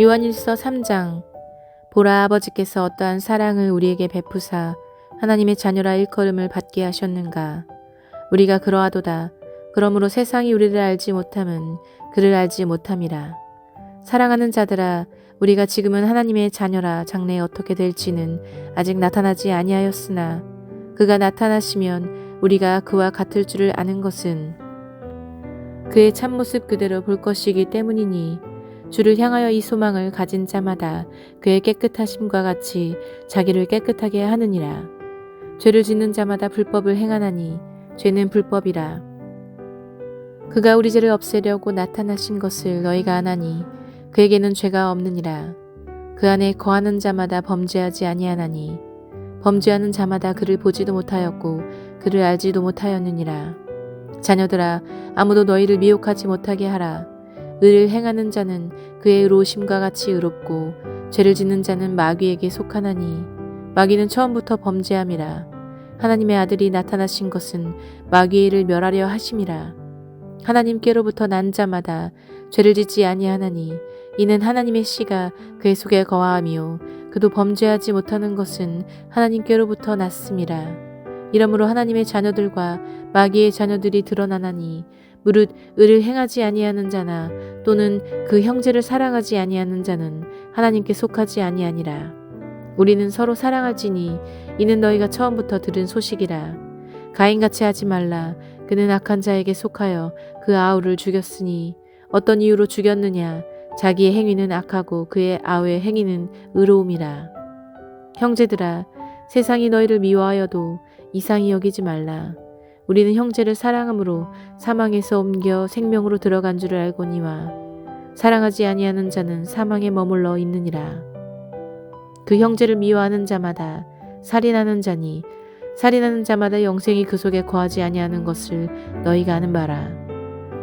요한일서 3장. 보라, 아버지께서 어떠한 사랑을 우리에게 베푸사 하나님의 자녀라 일컬음을 받게 하셨는가. 우리가 그러하도다. 그러므로 세상이 우리를 알지 못함은 그를 알지 못함이라. 사랑하는 자들아, 우리가 지금은 하나님의 자녀라 장래에 어떻게 될지는 아직 나타나지 아니하였으나 그가 나타나시면 우리가 그와 같을 줄을 아는 것은 그의 참모습 그대로 볼 것이기 때문이니, 주를 향하여 이 소망을 가진 자마다 그의 깨끗하심과 같이 자기를 깨끗하게 하느니라. 죄를 짓는 자마다 불법을 행하나니 죄는 불법이라. 그가 우리 죄를 없애려고 나타나신 것을 너희가 아나니 그에게는 죄가 없느니라. 그 안에 거하는 자마다 범죄하지 아니하나니 범죄하는 자마다 그를 보지도 못하였고 그를 알지도 못하였느니라. 자녀들아, 아무도 너희를 미혹하지 못하게 하라. 의를 행하는 자는 그의 의로우심과 같이 의롭고 죄를 짓는 자는 마귀에게 속하나니 마귀는 처음부터 범죄함이라. 하나님의 아들이 나타나신 것은 마귀의 일을 멸하려 하심이라. 하나님께로부터 난 자마다 죄를 짓지 아니하나니 이는 하나님의 씨가 그의 속에 거하며 그도 범죄하지 못하는 것은 하나님께로부터 났음이라. 이러므로 하나님의 자녀들과 마귀의 자녀들이 드러나나니 무릇 의를 행하지 아니하는 자나 또는 그 형제를 사랑하지 아니하는 자는 하나님께 속하지 아니하니라. 우리는 서로 사랑할지니 이는 너희가 처음부터 들은 소식이라. 가인같이 하지 말라. 그는 악한 자에게 속하여 그 아우를 죽였으니 어떤 이유로 죽였느냐. 자기의 행위는 악하고 그의 아우의 행위는 의로움이라. 형제들아, 세상이 너희를 미워하여도 이상히 여기지 말라. 우리는 형제를 사랑함으로 사망에서 옮겨 생명으로 들어간 줄을 알거니와 사랑하지 아니하는 자는 사망에 머물러 있느니라. 그 형제를 미워하는 자마다 살인하는 자니 살인하는 자마다 영생이 그 속에 거하지 아니하는 것을 너희가 아는 바라.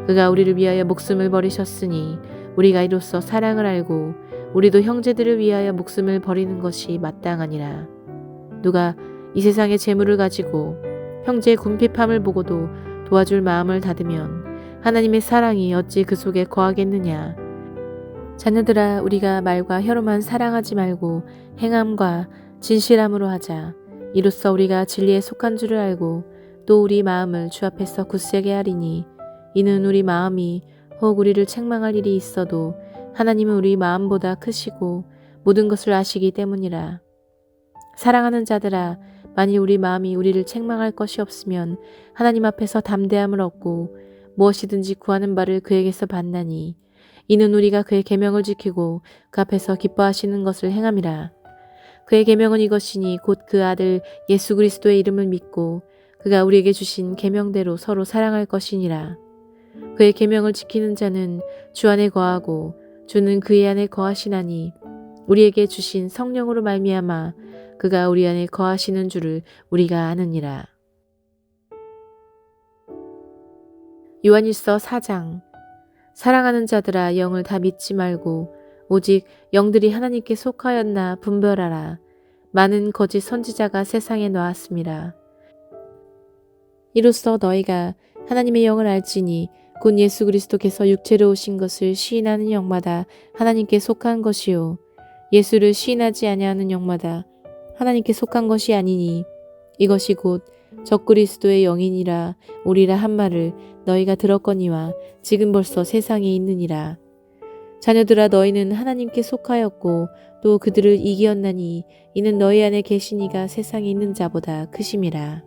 그가 우리를 위하여 목숨을 버리셨으니 우리가 이로써 사랑을 알고 우리도 형제들을 위하여 목숨을 버리는 것이 마땅하니라. 누가 이 세상의 재물을 가지고 형제의 궁핍함을 보고도 도와줄 마음을 닫으면 하나님의 사랑이 어찌 그 속에 거하겠느냐. 자녀들아, 우리가 말과 혀로만 사랑하지 말고 행함과 진실함으로 하자. 이로써 우리가 진리에 속한 줄을 알고 또 우리 마음을 주 앞에서 굳세게 하리니 이는 우리 마음이 혹 우리를 책망할 일이 있어도 하나님은 우리 마음보다 크시고 모든 것을 아시기 때문이라. 사랑하는 자들아, 만일 우리 마음이 우리를 책망할 것이 없으면 하나님 앞에서 담대함을 얻고 무엇이든지 구하는 바를 그에게서 받나니 이는 우리가 그의 계명을 지키고 그 앞에서 기뻐하시는 것을 행함이라. 그의 계명은 이것이니 곧 그 아들 예수 그리스도의 이름을 믿고 그가 우리에게 주신 계명대로 서로 사랑할 것이니라. 그의 계명을 지키는 자는 주 안에 거하고 주는 그의 안에 거하시나니 우리에게 주신 성령으로 말미암아 그가 우리 안에 거하시는 줄을 우리가 아느니라. 요한일서 4장. 사랑하는 자들아, 영을 다 믿지 말고 오직 영들이 하나님께 속하였나 분별하라. 많은 거짓 선지자가 세상에 나왔음이라. 이로써 너희가 하나님의 영을 알지니 곧 예수 그리스도께서 육체로 오신 것을 시인하는 영마다 하나님께 속한 것이요 예수를 시인하지 아니하는 영마다 하나님께 속한 것이 아니니 이것이 곧 적그리스도의 영이니라 오리라 한 말을 너희가 들었거니와 지금 벌써 세상에 있느니라. 자녀들아, 너희는 하나님께 속하였고 또 그들을 이기었나니 이는 너희 안에 계신 이가 세상에 있는 자보다 크심이라.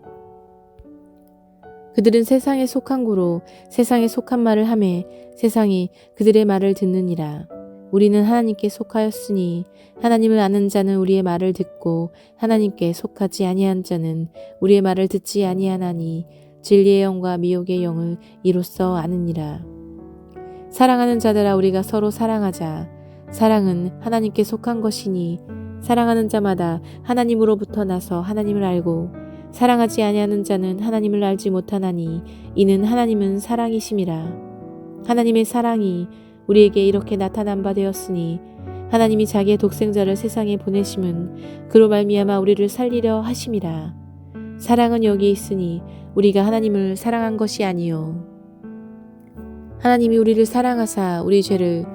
그들은 세상에 속한 고로 세상에 속한 말을 하매 세상이 그들의 말을 듣느니라. 우리는 하나님께 속하였으니 하나님을 아는 자는 우리의 말을 듣고 하나님께 속하지 아니한 자는 우리의 말을 듣지 아니하나니 진리의 영과 미혹의 영을 이로써 아느니라. 사랑하는 자들아, 우리가 서로 사랑하자. 사랑은 하나님께 속한 것이니 사랑하는 자마다 하나님으로부터 나서 하나님을 알고 사랑하지 아니하는 자는 하나님을 알지 못하나니 이는 하나님은 사랑이심이라. 하나님의 사랑이 우리에게 이렇게 나타난 바 되었으니 하나님이 자기의 독생자를 세상에 보내심은 그로 말미암아 우리를 살리려 하심이라. 사랑은 여기 있으니 우리가 하나님을 사랑한 것이 아니요 하나님이 우리를 사랑하사 우리 죄를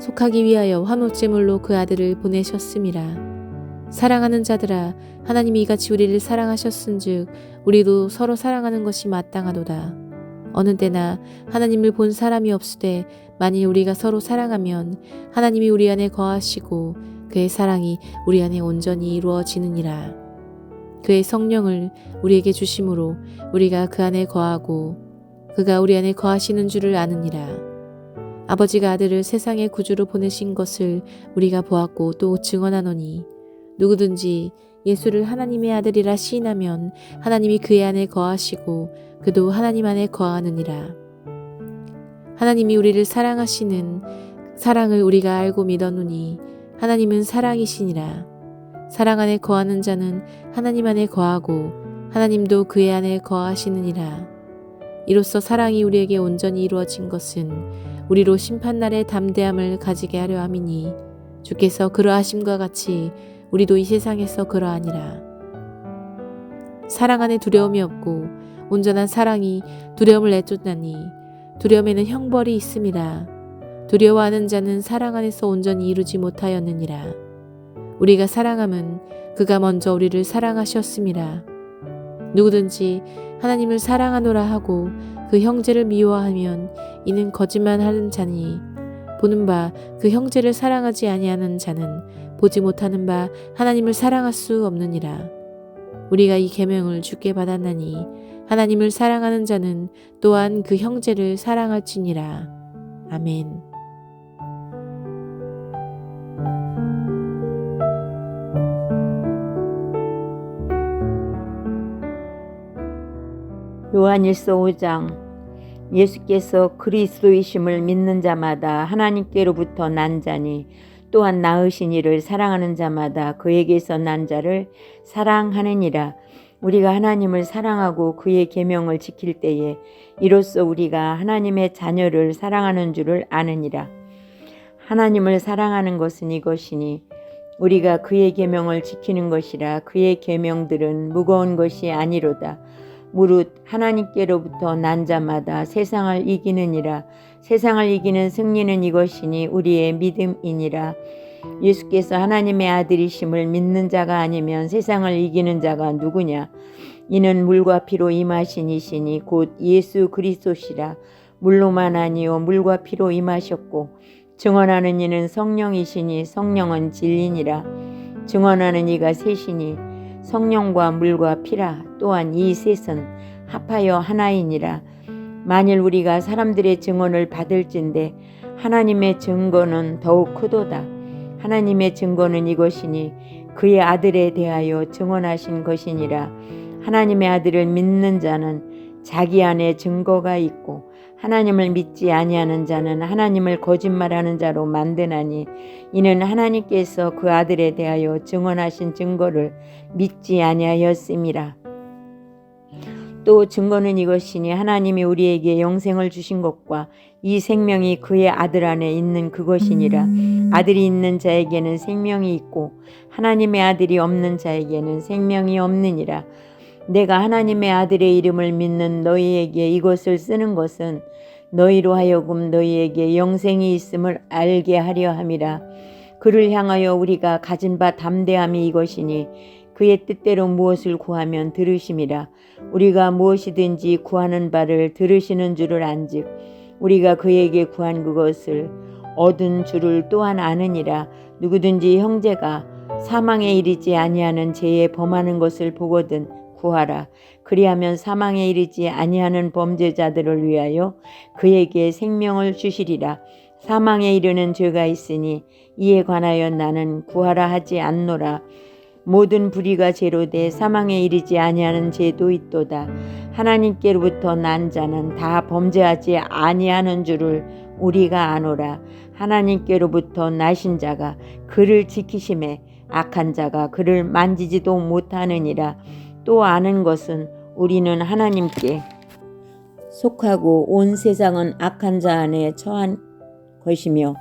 속하기 위하여 화목제물로 그 아들을 보내셨음이라. 사랑하는 자들아, 하나님이 이같이 우리를 사랑하셨은즉 우리도 서로 사랑하는 것이 마땅하도다. 어느 때나 하나님을 본 사람이 없으되 만일 우리가 서로 사랑하면 하나님이 우리 안에 거하시고 그의 사랑이 우리 안에 온전히 이루어지느니라. 그의 성령을 우리에게 주심으로 우리가 그 안에 거하고 그가 우리 안에 거하시는 줄을 아느니라. 아버지가 아들을 세상의 구주로 보내신 것을 우리가 보았고 또 증언하노니 누구든지 예수를 하나님의 아들이라 시인하면 하나님이 그의 안에 거하시고 그도 하나님 안에 거하느니라. 하나님이 우리를 사랑하시는 사랑을 우리가 알고 믿었노니 하나님은 사랑이시니라. 사랑 안에 거하는 자는 하나님 안에 거하고 하나님도 그의 안에 거하시느니라. 이로써 사랑이 우리에게 온전히 이루어진 것은 우리로 심판날의 담대함을 가지게 하려 함이니 주께서 그러하심과 같이 우리도 이 세상에서 그러하니라. 사랑 안에 두려움이 없고 온전한 사랑이 두려움을 내쫓나니 두려움에는 형벌이 있음이라. 두려워하는 자는 사랑 안에서 온전히 이루지 못하였느니라. 우리가 사랑함은 그가 먼저 우리를 사랑하셨음이라. 누구든지 하나님을 사랑하노라 하고 그 형제를 미워하면 이는 거짓말하는 자니 보는 바 그 형제를 사랑하지 아니하는 자는 보지 못하는 바 하나님을 사랑할 수 없느니라. 우리가 이 계명을 주께 받았나니 하나님을 사랑하는 자는 또한 그 형제를 사랑할지니라. 아멘. 요한일서 5장. 예수께서 그리스도이심을 믿는 자마다 하나님께로부터 난 자니 또한 낳으신 이를 사랑하는 자마다 그에게서 난 자를 사랑하느니라. 우리가 하나님을 사랑하고 그의 계명을 지킬 때에 이로써 우리가 하나님의 자녀를 사랑하는 줄을 아느니라. 하나님을 사랑하는 것은 이것이니 우리가 그의 계명을 지키는 것이라. 그의 계명들은 무거운 것이 아니로다. 무릇 하나님께로부터 난 자마다 세상을 이기느니라. 세상을 이기는 승리는 이것이니 우리의 믿음이니라. 예수께서 하나님의 아들이심을 믿는 자가 아니면 세상을 이기는 자가 누구냐? 이는 물과 피로 임하신 이시니 곧 예수 그리스도시라. 물로만 아니요 물과 피로 임하셨고 증언하는 이는 성령이시니 성령은 진리니라. 증언하는 이가 셋이니 성령과 물과 피라. 또한 이 셋은 합하여 하나이니라. 만일 우리가 사람들의 증언을 받을진대 하나님의 증거는 더욱 크도다. 하나님의 증거는 이것이니 그의 아들에 대하여 증언하신 것이니라. 하나님의 아들을 믿는 자는 자기 안에 증거가 있고 하나님을 믿지 아니하는 자는 하나님을 거짓말하는 자로 만드나니 이는 하나님께서 그 아들에 대하여 증언하신 증거를 믿지 아니하였음이라. 또 증거는 이것이니 하나님이 우리에게 영생을 주신 것과 이 생명이 그의 아들 안에 있는 그것이니라. 아들이 있는 자에게는 생명이 있고 하나님의 아들이 없는 자에게는 생명이 없느니라. 내가 하나님의 아들의 이름을 믿는 너희에게 이것을 쓰는 것은 너희로 하여금 너희에게 영생이 있음을 알게 하려 함이라. 그를 향하여 우리가 가진 바 담대함이 이것이니 그의 뜻대로 무엇을 구하면 들으심이라. 우리가 무엇이든지 구하는 바를 들으시는 줄을 안즉 우리가 그에게 구한 그것을 얻은 줄을 또한 아느니라. 누구든지 형제가 사망에 이르지 아니하는 죄에 범하는 것을 보거든 구하라. 그리하면 사망에 이르지 아니하는 범죄자들을 위하여 그에게 생명을 주시리라. 사망에 이르는 죄가 있으니 이에 관하여 나는 구하라 하지 않노라. 모든 불의가 죄로 돼 사망에 이르지 아니하는 죄도 있도다. 하나님께로부터 난 자는 다 범죄하지 아니하는 줄을 우리가 아노라. 하나님께로부터 나신 자가 그를 지키심에 악한 자가 그를 만지지도 못하느니라. 또 아는 것은 우리는 하나님께 속하고 온 세상은 악한 자 안에 처한 것이며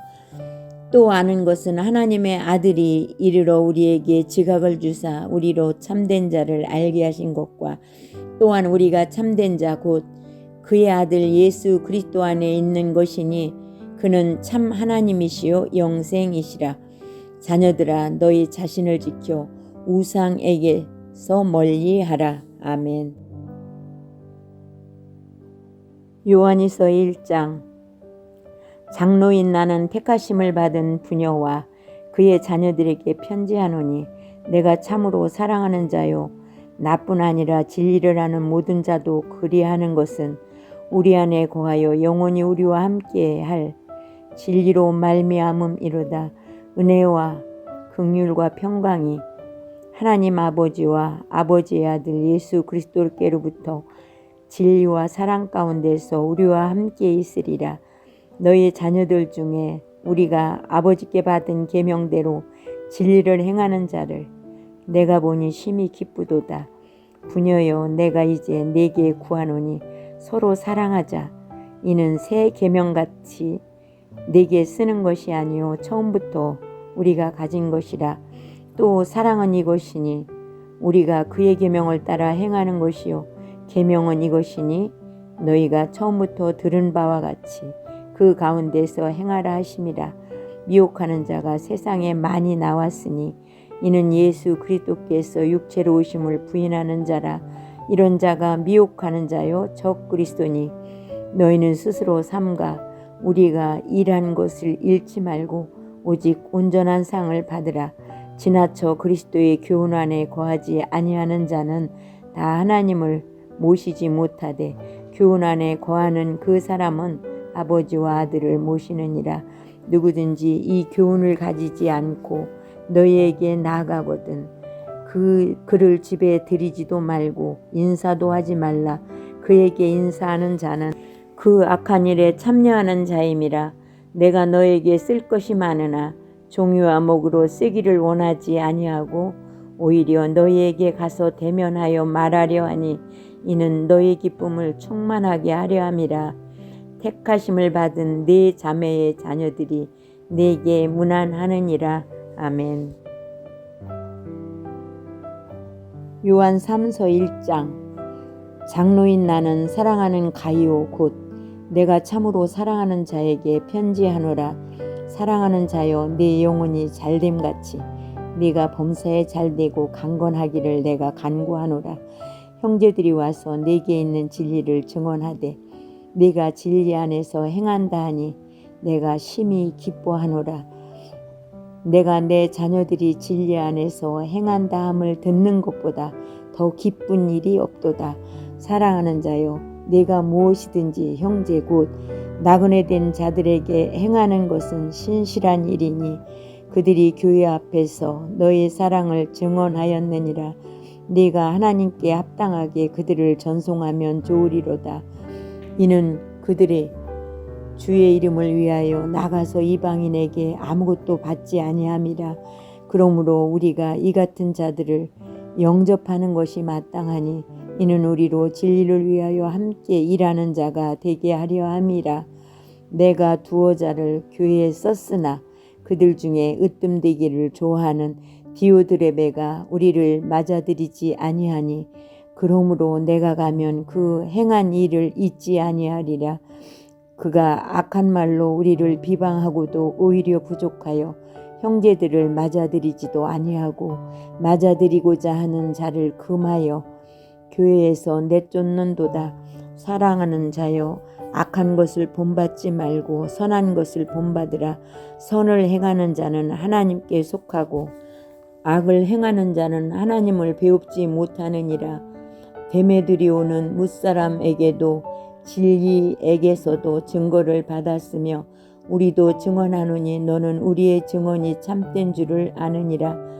또 아는 것은 하나님의 아들이 이르러 우리에게 지각을 주사 우리로 참된 자를 알게 하신 것과 또한 우리가 참된 자 곧 그의 아들 예수 그리스도 안에 있는 것이니 그는 참 하나님이시요 영생이시라. 자녀들아 너희 자신을 지켜 우상에게서 멀리하라. 아멘. 요한일서 1장. 장로인 나는 택하심을 받은 부녀와 그의 자녀들에게 편지하노니 내가 참으로 사랑하는 자요 나뿐 아니라 진리를 하는 모든 자도 그리하는 것은 우리 안에 거하여 영원히 우리와 함께 할 진리로 말미암음이로다. 은혜와 긍휼과 평강이 하나님 아버지와 아버지의 아들 예수 그리스도께로부터 진리와 사랑 가운데서 우리와 함께 있으리라. 너희 자녀들 중에 우리가 아버지께 받은 계명대로 진리를 행하는 자를 내가 보니 심히 기쁘도다. 부녀여 내가 이제 네게 구하노니 서로 사랑하자. 이는 새 계명같이 네게 쓰는 것이 아니요 처음부터 우리가 가진 것이라. 또 사랑은 이것이니 우리가 그의 계명을 따라 행하는 것이요 계명은 이것이니 너희가 처음부터 들은 바와 같이 그 가운데서 행하라 하심이라. 미혹하는 자가 세상에 많이 나왔으니 이는 예수 그리스도께서 육체로 오심을 부인하는 자라. 이런 자가 미혹하는 자요 적 그리스도니 너희는 스스로 삼가 우리가 일한 것을 잃지 말고 오직 온전한 상을 받으라. 지나쳐 그리스도의 교훈 안에 거하지 아니하는 자는 다 하나님을 모시지 못하되 교훈 안에 거하는 그 사람은 아버지와 아들을 모시느니라. 누구든지 이 교훈을 가지지 않고 너희에게 나아가거든 그를 집에 들이지도 말고 인사도 하지 말라. 그에게 인사하는 자는 그 악한 일에 참여하는 자임이라. 내가 너에게 쓸 것이 많으나 종이와 목으로 쓰기를 원하지 아니하고 오히려 너희에게 가서 대면하여 말하려 하니 이는 너희 기쁨을 충만하게 하려 함이라. 택하심을 받은 네 자매의 자녀들이 네게 문안하느니라. 아멘. 요한 3서 1장. 장로인 나는 사랑하는 가이오 곧 내가 참으로 사랑하는 자에게 편지하노라. 사랑하는 자여 네 영혼이 잘됨같이 네가 범사에 잘되고 강건하기를 내가 간구하노라. 형제들이 와서 네게 있는 진리를 증언하되 네가 진리 안에서 행한다 하니 내가 심히 기뻐하노라. 내가 내 자녀들이 진리 안에서 행한다 함을 듣는 것보다 더 기쁜 일이 없도다. 사랑하는 자여 네가 무엇이든지 형제 곧 나그네 된 자들에게 행하는 것은 신실한 일이니 그들이 교회 앞에서 너의 사랑을 증언하였느니라. 네가 하나님께 합당하게 그들을 전송하면 좋으리로다. 이는 그들이 주의 이름을 위하여 나가서 이방인에게 아무것도 받지 아니함이라. 그러므로 우리가 이 같은 자들을 영접하는 것이 마땅하니 이는 우리로 진리를 위하여 함께 일하는 자가 되게 하려 함이라. 내가 두어 자를 교회에 썼으나 그들 중에 으뜸되기를 좋아하는 디오드레베가 우리를 맞아들이지 아니하니 그러므로 내가 가면 그 행한 일을 잊지 아니하리라. 그가 악한 말로 우리를 비방하고도 오히려 부족하여 형제들을 맞아들이지도 아니하고 맞아들이고자 하는 자를 금하여 교회에서 내쫓는도다. 사랑하는 자여 악한 것을 본받지 말고 선한 것을 본받으라. 선을 행하는 자는 하나님께 속하고 악을 행하는 자는 하나님을 배웁지 못하느니라. 데메드리오는 무사람에게도 진리에게서도 증거를 받았으며 우리도 증언하노니 너는 우리의 증언이 참된 줄을 아느니라.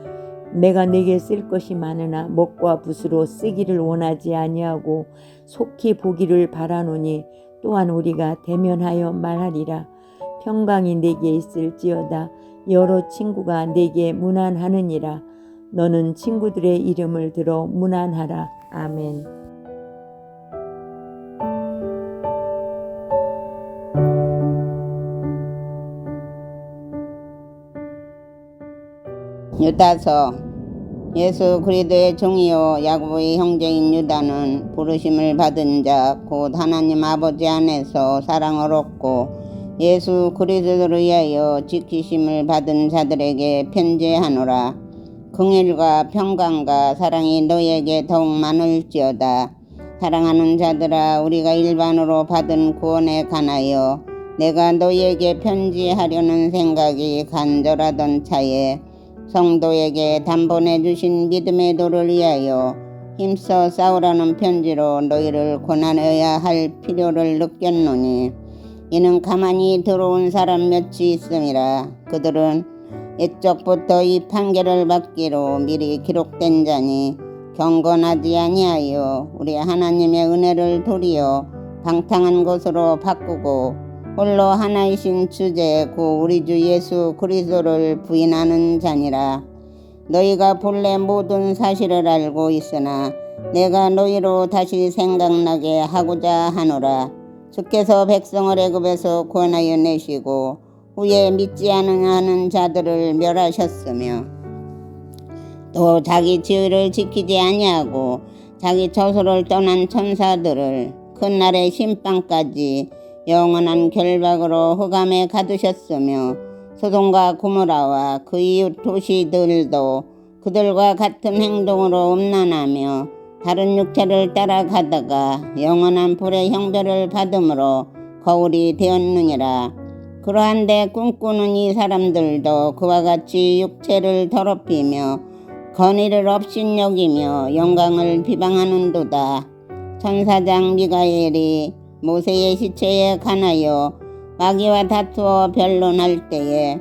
내가 네게 쓸 것이 많으나 먹과 붓으로 쓰기를 원하지 아니하고 속히 보기를 바라노니 또한 우리가 대면하여 말하리라. 평강이 네게 있을지어다. 여러 친구가 네게 문안하느니라. 너는 친구들의 이름을 들어 문안하라. 아멘. 유다서. 예수 그리스도의 종이요 야고보의 형제인 유다는 부르심을 받은 자 곧 하나님 아버지 안에서 사랑을 얻고 예수 그리스도를 위하여 지키심을 받은 자들에게 편지하노라. 긍휼과 평강과 사랑이 너희에게 더욱 많을지어다. 사랑하는 자들아, 우리가 일반으로 받은 구원에 관하여 내가 너희에게 편지하려는 생각이 간절하던 차에 성도에게 단번에 주신 믿음의 도를 위하여 힘써 싸우라는 편지로 너희를 권하여야 할 필요를 느꼈노니, 이는 가만히 들어온 사람 몇이 있음이라. 그들은 옛적부터 이 판결을 받기로 미리 기록된 자니 경건하지 아니하여 우리 하나님의 은혜를 도리어 방탕한 것으로 바꾸고 홀로 하나이신 주제 고 우리 주 예수 그리스도를 부인하는 자니라. 너희가 본래 모든 사실을 알고 있으나 내가 너희로 다시 생각나게 하고자 하노라. 주께서 백성을 애굽에서 구원하여 내시고 후에 믿지 않는 자들을 멸하셨으며 또 자기 지위를 지키지 아니하고 자기 저소를 떠난 천사들을 큰 날의 심판까지 영원한 결박으로 흑암에 가두셨으며 소돔과 고모라와 그 이웃 도시들도 그들과 같은 행동으로 음란하며 다른 육체를 따라가다가 영원한 불의 형벌을 받음으로 거울이 되었느니라. 그러한데 꿈꾸는 이 사람들도 그와 같이 육체를 더럽히며 건의를 업신여기며 영광을 비방하는도다. 천사장 미가엘이 모세의 시체에 관하여 마귀와 다투어 변론할 때에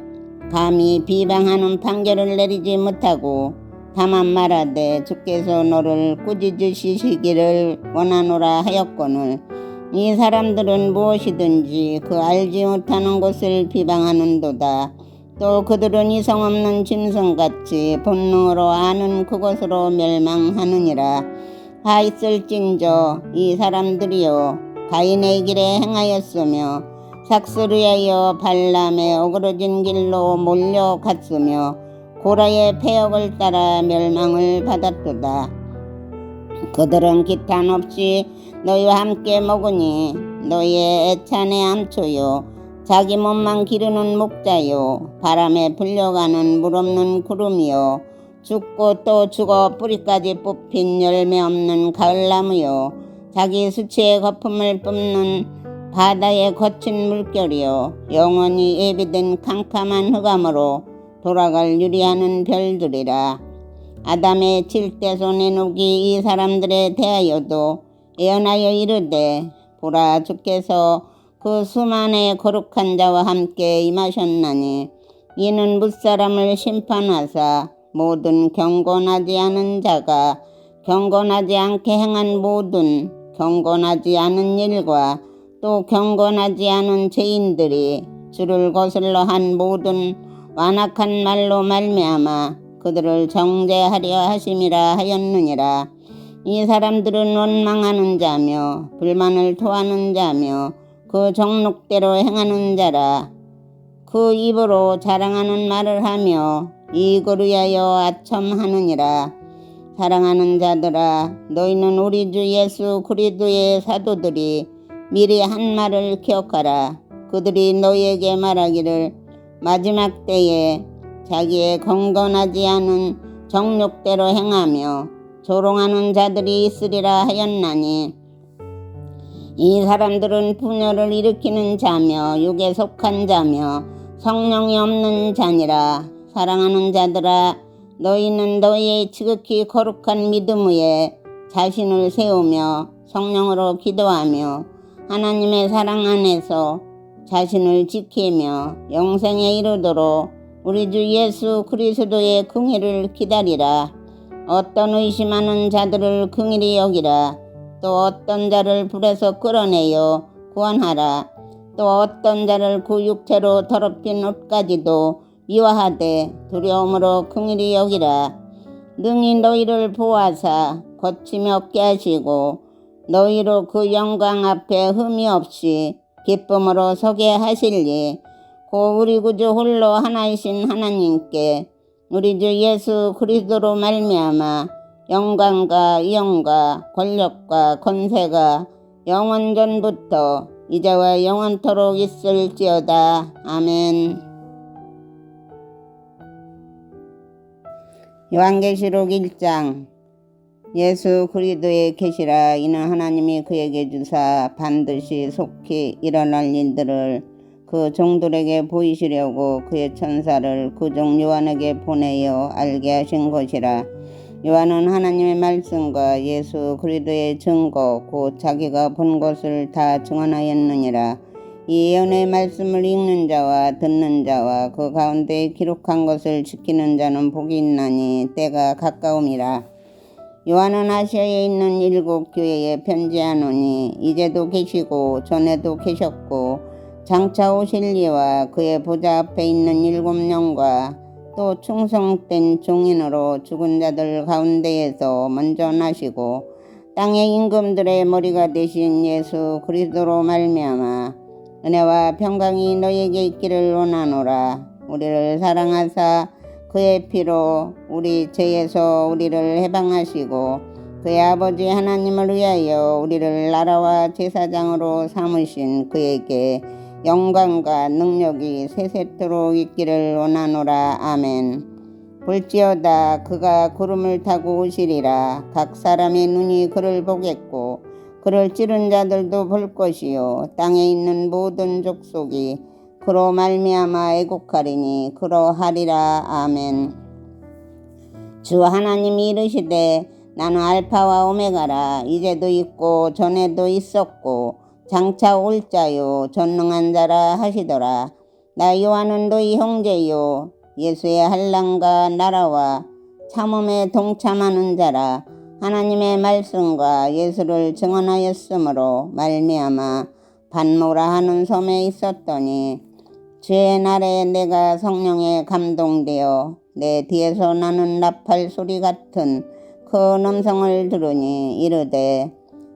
감히 비방하는 판결을 내리지 못하고 다만 말하되 주께서 너를 꾸짖으시기를 원하노라 하였거늘, 이 사람들은 무엇이든지 그 알지 못하는 것을 비방하는도다. 또 그들은 이성 없는 짐승같이 본능으로 아는 그것으로 멸망하느니라. 하있을진저 이 사람들이여 가인의 길에 행하였으며 삭스를 위하여 발람의 어그러진 길로 몰려갔으며 고라의 패역을 따라 멸망을 받았도다. 그들은 기탄 없이 너희와 함께 먹으니 너희의 애찬의 암초요 자기 몸만 기르는 목자요 바람에 불려가는 물 없는 구름이요 죽고 또 죽어 뿌리까지 뽑힌 열매 없는 가을나무요 자기 수치의 거품을 뿜는 바다의 거친 물결이요 영원히 예비된 캄캄한 흑암으로 돌아갈 유리하는 별들이라. 아담의 칠대손 에녹이 이 사람들에 대하여도 예언하여 이르되 보라 주께서 그 수만의 거룩한 자와 함께 임하셨나니 이는 뭇사람을 심판하사 모든 경건하지 않은 자가 경건하지 않게 행한 모든 경건하지 않은 일과 또 경건하지 않은 죄인들이 주를 거슬러 한 모든 완악한 말로 말미암아 그들을 정죄하려 하심이라 하였느니라. 이 사람들은 원망하는 자며 불만을 토하는 자며 그 정욕대로 행하는 자라. 그 입으로 자랑하는 말을 하며 이익을 위하여 아첨하느니라. 사랑하는 자들아, 너희는 우리 주 예수 그리스도의 사도들이 미리 한 말을 기억하라. 그들이 너희에게 말하기를 마지막 때에 자기의 경건하지 않은 정욕대로 행하며 조롱하는 자들이 있으리라 하였나니, 이 사람들은 분열을 일으키는 자며 육에 속한 자며 성령이 없는 자니라. 사랑하는 자들아, 너희는 너희의 지극히 거룩한 믿음 위에 자신을 세우며 성령으로 기도하며 하나님의 사랑 안에서 자신을 지키며 영생에 이르도록 우리 주 예수 그리스도의 긍휼을 기다리라. 어떤 의심하는 자들을 긍휼히 여기라. 또 어떤 자를 불에서 끌어내어 구원하라. 또 어떤 자를 그 육체로 더럽힌 옷까지도 미워하되 두려움으로 긍휼히 여기라. 능히 너희를 보호하사 거침이 없게 하시고 너희로 그 영광 앞에 흠이 없이 기쁨으로 서게 하실리. 고 우리 구주 홀로 하나이신 하나님께 우리 주 예수 그리스도로 말미암아 영광과 위엄과 권력과 권세가 영원전부터 이제와 영원토록 있을지어다. 아멘. 요한계시록 1장. 예수 그리스도의 계시라. 이는 하나님이 그에게 주사 반드시 속히 일어날 일들을 그 종들에게 보이시려고 그의 천사를 그 종 요한에게 보내어 알게 하신 것이라. 요한은 하나님의 말씀과 예수 그리스도의 증거 곧 자기가 본 것을 다 증언하였느니라. 이 예언의 말씀을 읽는 자와 듣는 자와 그 가운데 기록한 것을 지키는 자는 복이 있나니 때가 가까움이라. 요한은 아시아에 있는 7 교회에 편지하노니 이제도 계시고 전에도 계셨고 장차 오실 이와 그의 보좌 앞에 있는 7 영과 또 충성된 종인으로 죽은 자들 가운데에서 먼저 나시고 땅의 임금들의 머리가 되신 예수 그리스도로 말미암아 은혜와 평강이 너희에게 있기를 원하노라. 우리를 사랑하사 그의 피로 우리 죄에서 우리를 해방하시고 그의 아버지 하나님을 위하여 우리를 나라와 제사장으로 삼으신 그에게 영광과 능력이 세세토록 있기를 원하노라. 아멘. 볼지어다 그가 구름을 타고 오시리라. 각 사람의 눈이 그를 보겠고 그를 찌른 자들도 볼 것이요 땅에 있는 모든 족속이 그로 말미암아 애곡하리니 그러하리라. 아멘. 주 하나님이 이르시되 나는 알파와 오메가라. 이제도 있고 전에도 있었고 장차 올 자요 전능한 자라 하시더라. 나 요한은 너희 형제요 예수의 한랑과 나라와 참음에 동참하는 자라. 하나님의 말씀과 예수를 증언하였으므로 말미암아 반모라 하는 섬에 있었더니 주의 날에 내가 성령에 감동되어 내 뒤에서 나는 나팔 소리 같은 큰 음성을 들으니 이르되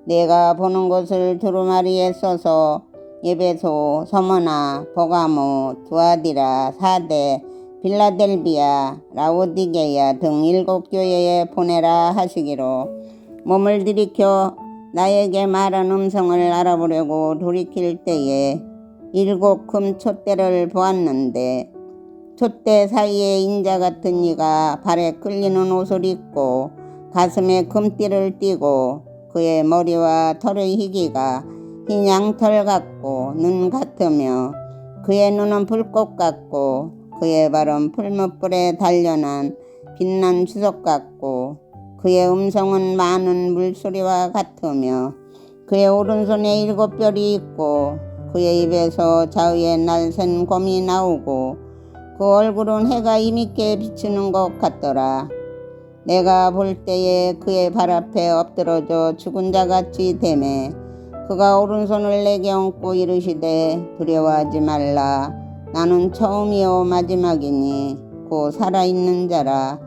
내가 보는 것을 두루마리에 써서 에베소, 서머나, 버가모, 두아디라, 사데, 빌라델비아, 라오디게야 등 7 교회에 보내라 하시기로 몸을 들이켜 나에게 말한 음성을 알아보려고 돌이킬 때에 7 금 촛대를 보았는데 촛대 사이에 인자 같은 이가 발에 끌리는 옷을 입고 가슴에 금띠를 띠고 그의 머리와 털의 희기가 흰 양털 같고 눈 같으며 그의 눈은 불꽃 같고 그의 발은 풀무불에 단련한 빛난 주석 같고 그의 음성은 많은 물소리와 같으며 그의 오른손에 7 뼈리 있고 그의 입에서 좌우에 날쌘 곰이 나오고 그 얼굴은 해가 힘있게 비치는 것 같더라. 내가 볼 때에 그의 발 앞에 엎드러져 죽은 자같이 되매 그가 오른손을 내게 얹고 이르시되 두려워하지 말라. 나는 처음이요 마지막이니 곧 살아있는 자라.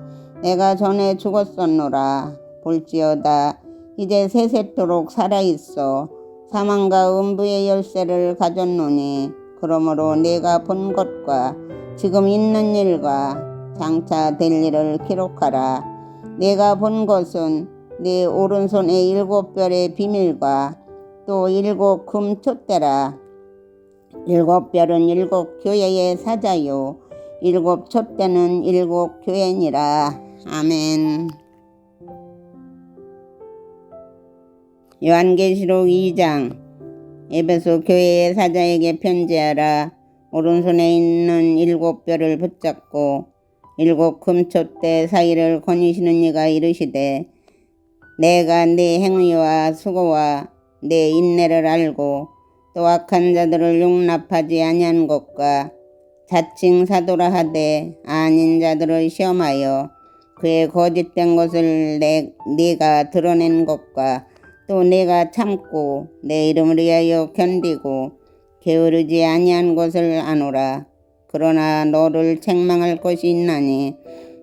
내가 전에 죽었었노라. 볼지어다 이제 세세토록 살아있어 사망과 음부의 열쇠를 가졌노니 그러므로 내가 본 것과 지금 있는 일과 장차 될 일을 기록하라. 내가 본 것은 내 오른손의 7 별의 비밀과 또 7 금 촛대라. 7 별은 7 교회의 사자요 7 촛대는 7 교회니라. 아멘. 요한계시록 2장. 에베소 교회의 사자에게 편지하라. 오른손에 있는 7 별을 붙잡고 7 금 촛대 사이를 거니시는 이가 이르시되 내가 네 행위와 수고와 내 인내를 알고 또 악한 자들을 용납하지 아니한 것과 자칭 사도라 하되 아닌 자들을 시험하여 그의 거짓된 것을 네가 드러낸 것과 또 내가 참고 내 이름을 위하여 견디고 게으르지 아니한 것을 아노라. 그러나 너를 책망할 것이 있나니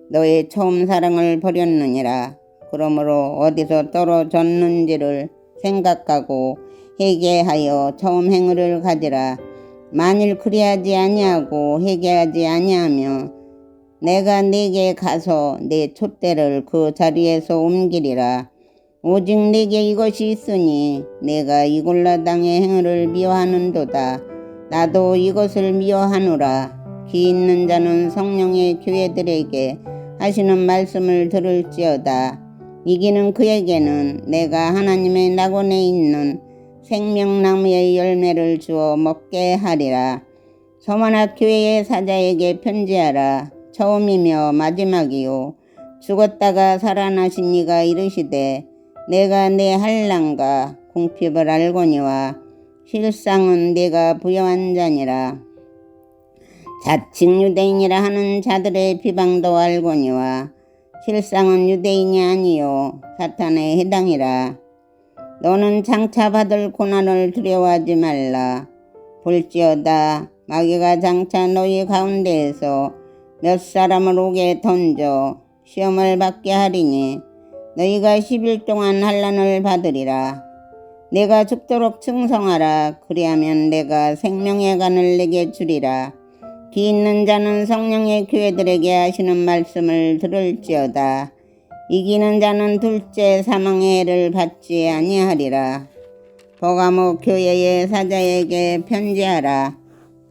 너의 처음 사랑을 버렸느니라. 그러므로 어디서 떨어졌는지를 생각하고 회개하여 처음 행위를 가지라. 만일 그리하지 아니하고 회개하지 아니하며 내가 네게 가서 내 촛대를 그 자리에서 옮기리라. 오직 내게 이것이 있으니 내가 이골라 땅의 행위를 미워하는도다. 나도 이것을 미워하노라. 기 있는 자는 성령의 교회들에게 하시는 말씀을 들을지어다. 이기는 그에게는 내가 하나님의 낙원에 있는 생명나무의 열매를 주어 먹게 하리라. 서머나 교회의 사자에게 편지하라. 처음이며 마지막이요 죽었다가 살아나신 이가 이르시되 내가 내 한량과 궁핍을 알거니와 실상은 내가 부여한 자니라. 자칭 유대인이라 하는 자들의 비방도 알거니와 실상은 유대인이 아니요 사탄에 해당이라. 너는 장차 받을 고난을 두려워하지 말라. 볼지어다 마귀가 장차 너희 가운데에서 몇 사람을 옥에 던져 시험을 받게 하리니 너희가 10일 동안 환난을 받으리라. 내가 죽도록 충성하라. 그리하면 내가 생명의 간을 내게 주리라. 기 있는 자는 성령의 교회들에게 하시는 말씀을 들을지어다. 이기는 자는 둘째 사망의 해를 받지 아니하리라. 버가모 교회의 사자에게 편지하라.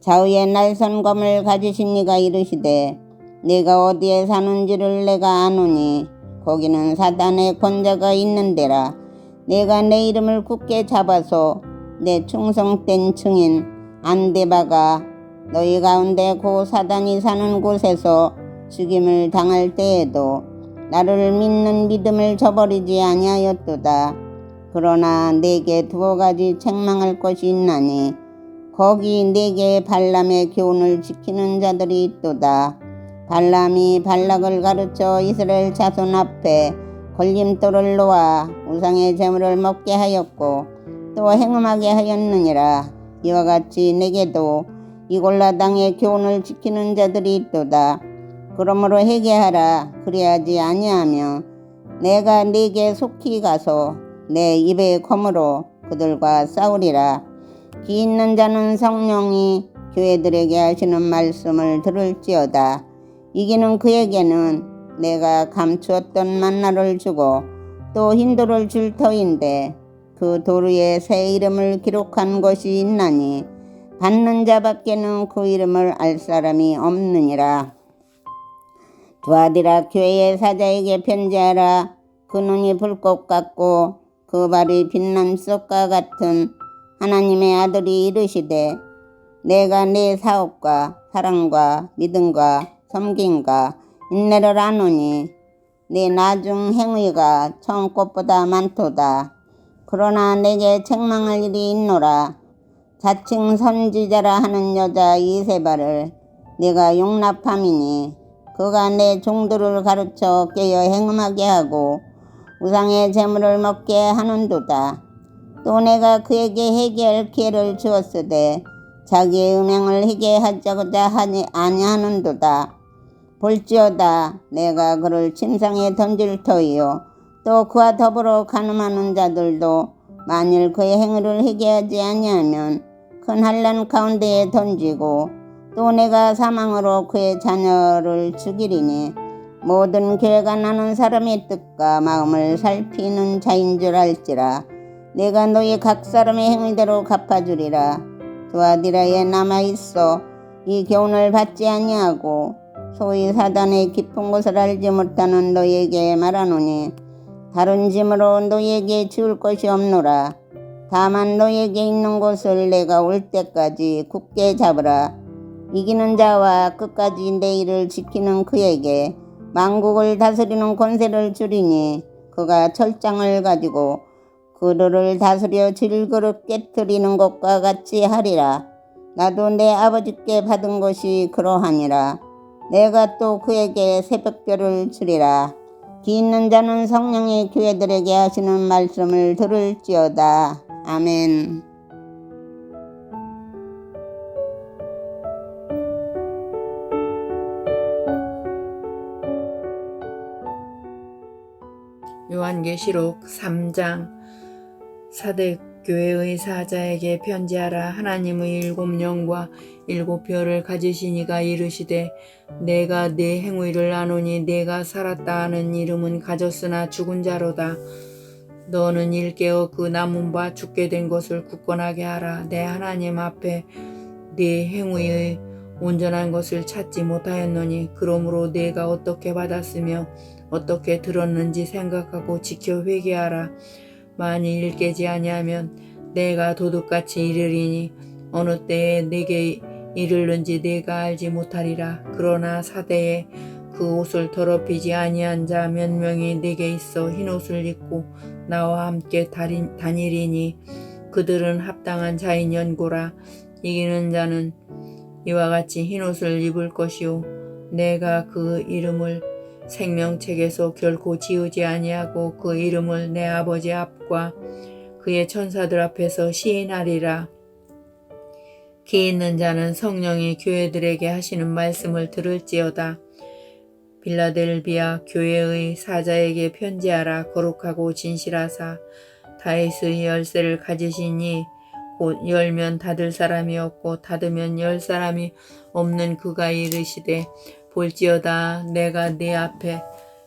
좌우에 날선 검을 가지신 이가 이르시되 내가 어디에 사는지를 내가 아노니 거기는 사단의 권자가 있는 데라. 내가 내 이름을 굳게 잡아서 내 충성된 증인 안데바가 너희 가운데 고 사단이 사는 곳에서 죽임을 당할 때에도 나를 믿는 믿음을 저버리지 아니하였도다. 그러나 내게 두어 가지 책망할 것이 있나니 거기 내게 발람의 교훈을 지키는 자들이 있도다. 발람이 발락을 가르쳐 이스라엘 자손 앞에 걸림돌을 놓아 우상의 제물을 먹게 하였고 또 행음하게 하였느니라. 이와 같이 내게도 이골라 땅의 교훈을 지키는 자들이 있도다. 그러므로 회개하라. 그리하지 아니하며 내가 네게 속히 가서 내 입의 검으로 그들과 싸우리라. 기 있는 자는 성령이 교회들에게 하시는 말씀을 들을지어다. 이기는 그에게는 내가 감추었던 만나를 주고 또 흰돌을 줄 터인데 그 돌 위에 새 이름을 기록한 것이 있나니 받는 자밖에는 그 이름을 알 사람이 없느니라. 두아디라 교회의 사자에게 편지하라. 그 눈이 불꽃 같고 그 발이 빛난 썩과 같은 하나님의 아들이 이르시되 내가 네 사업과 사랑과 믿음과 섬김과 인내를 아노니 네 나중 행위가 처음 것보다 많도다. 그러나 내게 책망할 일이 있노라. 자칭 선지자라 하는 여자 이세바를 내가 용납함이니 그가 내 종들을 가르쳐 깨어 행음하게 하고 우상의 제물을 먹게 하는도다. 또 내가 그에게 회개할 기회를 주었으되 자기의 음행을 회개하자고자 하지 아니하는도다. 볼지어다 내가 그를 침상에 던질 터이요 또 그와 더불어 간음하는 자들도 만일 그의 행위를 회개하지 아니하면 큰 환난 가운데에 던지고 또 내가 사망으로 그의 자녀를 죽이리니 모든 교회가 나는 사람의 뜻과 마음을 살피는 자인 줄 알지라. 내가 너희 각 사람의 행위대로 갚아주리라. 두아디라에 남아있어 이 교훈을 받지 아니하고 소위 사단의 깊은 곳을 알지 못하는 너희에게 말하노니 다른 짐으로 너희에게 지울 것이 없노라. 다만 너희에게 있는 곳을 내가 올 때까지 굳게 잡으라. 이기는 자와 끝까지 내 일을 지키는 그에게 만국을 다스리는 권세를 주리니 그가 철장을 가지고 그들을 다스려 질그릇 깨뜨리는 것과 같이 하리라. 나도 내 아버지께 받은 것이 그러하니라. 내가 또 그에게 새벽별을 주리라. 기 있는 자는 성령의 교회들에게 하시는 말씀을 들을지어다. 아멘. 요한계시록 3장. 사대 교회의 사자에게 편지하라. 하나님의 7영과 7별을 가지신 이가 이르시되 내가 네 행위를 아노니 내가 살았다 하는 이름은 가졌으나 죽은 자로다. 너는 일깨어 그 남은 죽게 된 것을 굳건하게 하라. 내 하나님 앞에 네 행위의 온전한 것을 찾지 못하였노니 그러므로 네가 어떻게 받았으며 어떻게 들었는지 생각하고 지켜 회개하라. 만일 일깨지 아니하면 내가 도둑같이 이르리니 어느 때에 내게 이르는지 내가 알지 못하리라. 그러나 사대에 그 옷을 더럽히지 아니한 자 몇 명이 내게 있어 흰옷을 입고 나와 함께 다니리니 그들은 합당한 자인 연고라. 이기는 자는 이와 같이 흰옷을 입을 것이요 내가 그 이름을 생명책에서 결코 지우지 아니하고 그 이름을 내 아버지 앞과 그의 천사들 앞에서 시인하리라. 기 있는 자는 성령이 교회들에게 하시는 말씀을 들을지어다. 빌라델비아 교회의 사자에게 편지하라. 거룩하고 진실하사 다윗의 열쇠를 가지시니 곧 열면 닫을 사람이 없고 닫으면 열 사람이 없는 그가 이르시되 볼지어다 내가 네 앞에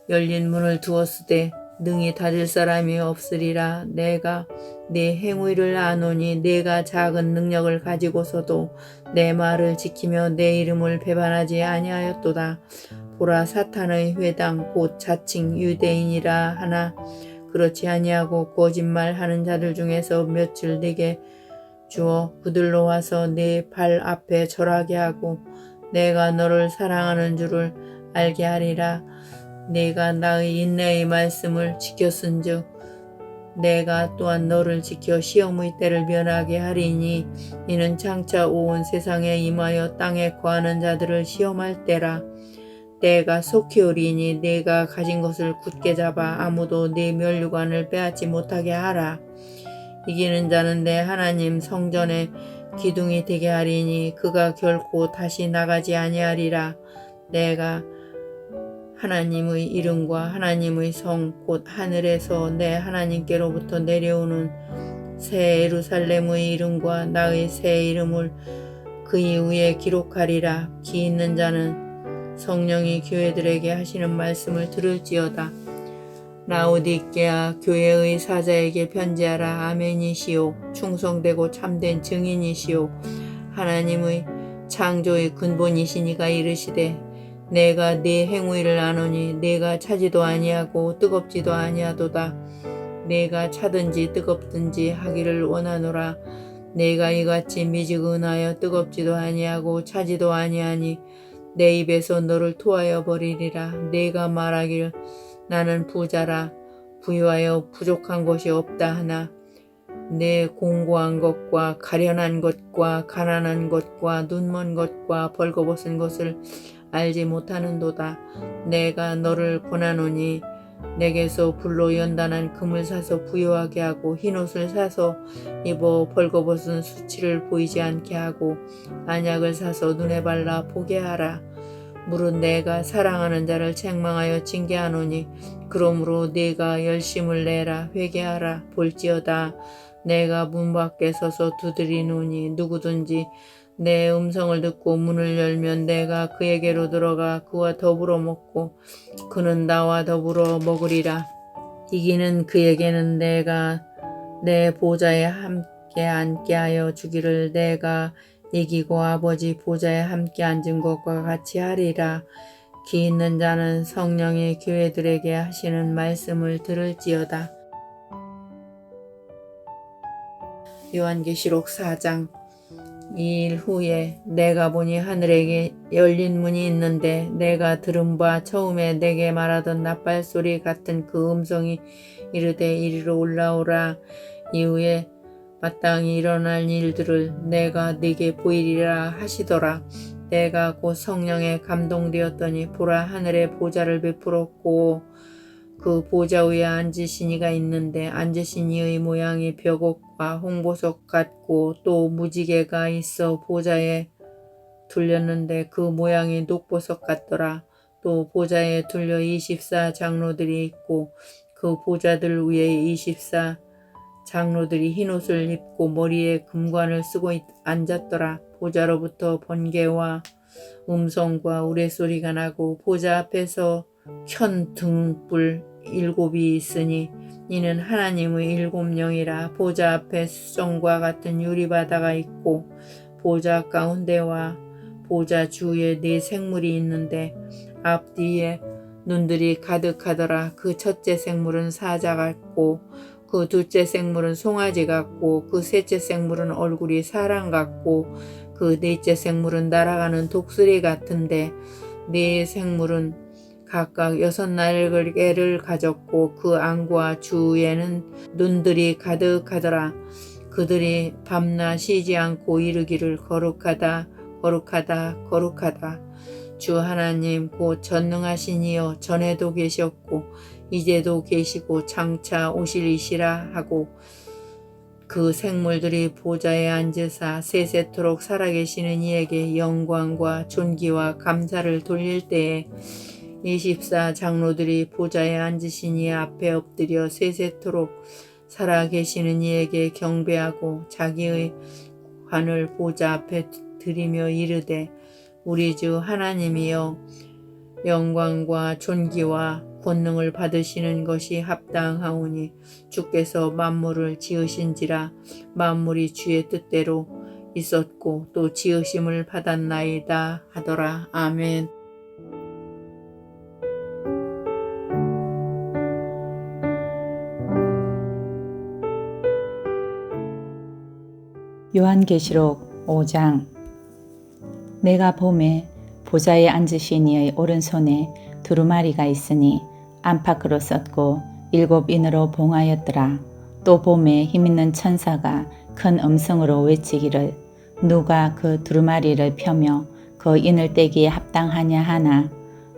열린 문을 두었으되 능히 닫을 사람이 없으리라. 내가 네 행위를 아노니 내가 작은 능력을 가지고서도 내 말을 지키며 내 이름을 배반하지 아니하였도다. 보라 사탄의 회당 곧 자칭 유대인이라 하나 그렇지 아니하고 거짓말하는 자들 중에서 며칠 내게 주어 그들로 와서 네 발 앞에 절하게 하고 내가 너를 사랑하는 줄을 알게 하리라. 내가 나의 인내의 말씀을 지켰은즉 내가 또한 너를 지켜 시험의 때를 면하게 하리니 이는 장차 온 세상에 임하여 땅에 거하는 자들을 시험할 때라. 때가 속히 오리니 내가 가진 것을 굳게 잡아 아무도 네 면류관을 빼앗지 못하게 하라. 이기는 자는 내 하나님 성전의 기둥이 되게 하리니 그가 결코 다시 나가지 아니하리라. 내가 하나님의 이름과 하나님의 성 곧 하늘에서 내 하나님께로부터 내려오는 새 예루살렘의 이름과 나의 새 이름을 그 이후에 기록하리라. 기 있는 자는 성령이 교회들에게 하시는 말씀을 들을지어다. 라오디게아 교회의 사자에게 편지하라. 아멘이시오 충성되고 참된 증인이시오 하나님의 창조의 근본이시니가 이르시되 내가 네 행위를 아노니 내가 차지도 아니하고 뜨겁지도 아니하도다. 내가 차든지 뜨겁든지 하기를 원하노라. 내가 이같이 미지근하여 뜨겁지도 아니하고 차지도 아니하니 내 입에서 너를 토하여 버리리라. 내가 말하기를 나는 부자라 부유하여 부족한 것이 없다 하나 내 공고한 것과 가련한 것과 가난한 것과 눈먼 것과 벌거벗은 것을 알지 못하는도다. 내가 너를 권하노니 내게서 불로 연단한 금을 사서 부유하게 하고 흰옷을 사서 입어 벌거벗은 수치를 보이지 않게 하고 안약을 사서 눈에 발라 보게 하라. 물은 내가 사랑하는 자를 책망하여 징계하노니 그러므로 네가 열심을 내라. 회개하라. 볼지어다 내가 문 밖에 서서 두드리노니 누구든지 내 음성을 듣고 문을 열면 내가 그에게로 들어가 그와 더불어 먹고 그는 나와 더불어 먹으리라. 이기는 그에게는 내가 내 보좌에 함께 앉게 하여 주기를 내가 이기고 아버지 보좌에 함께 앉은 것과 같이 하리라. 기 있는 자는 성령이 교회들에게 하시는 말씀을 들을지어다. 요한계시록 4장. 이 일 후에 내가 보니 하늘에 열린 문이 있는데 내가 들은 바 처음에 내게 말하던 낫발소리 같은 그 음성이 이르되 이리로 올라오라. 이후에 마땅히 일어날 일들을 내가 네게 보이리라 하시더라. 내가 곧 성령에 감동되었더니 보라 하늘에 보좌를 베풀었고 그 보좌 위에 앉으신 이가 있는데 앉으신 이의 모양이 벽옥과 홍보석 같고 또 무지개가 있어 보좌에 둘렸는데 그 모양이 녹보석 같더라. 또 보좌에 둘려 24 장로들이 있고 그 보좌들 위에 24 장로들이 흰옷을 입고 머리에 금관을 쓰고 앉았더라. 보좌로부터 번개와 음성과 우레소리가 나고 보좌 앞에서 켠 등불 7이 있으니 이는 하나님의 일곱 영이라. 보좌 앞에 수정과 같은 유리바다가 있고 보좌 가운데와 보좌 주위에 네 생물이 있는데 앞뒤에 눈들이 가득하더라. 그 첫째 생물은 사자 같고 그 둘째 생물은 송아지 같고 그 셋째 생물은 얼굴이 사람 같고 그 넷째 생물은 날아가는 독수리 같은데 네 생물은 각각 6날개를 가졌고 그 안과 주위에는 눈들이 가득하더라. 그들이 밤낮 쉬지 않고 이르기를 거룩하다 거룩하다 거룩하다. 주 하나님 곧 전능하신 이여 전에도 계셨고 이제도 계시고 장차 오실이시라 하고 그 생물들이 보좌에 앉으사 세세토록 살아계시는 이에게 영광과 존귀와 감사를 돌릴 때에 24 장로들이 보좌에 앉으신 이 앞에 엎드려 세세토록 살아계시는 이에게 경배하고 자기의 관을 보좌 앞에 드리며 이르되 우리 주 하나님이여 영광과 존귀와 권능을 받으시는 것이 합당하오니 주께서 만물을 지으신지라. 만물이 주의 뜻대로 있었고 또 지으심을 받았나이다 하더라. 아멘. 요한계시록 5장. 내가 보매 보좌에 앉으신 이의 오른손에 두루마리가 있으니 안팎으로 썼고 7인으로 봉하였더라. 또 보매 힘있는 천사가 큰 음성으로 외치기를 누가 그 두루마리를 펴며 그 인을 떼기에 합당하냐 하나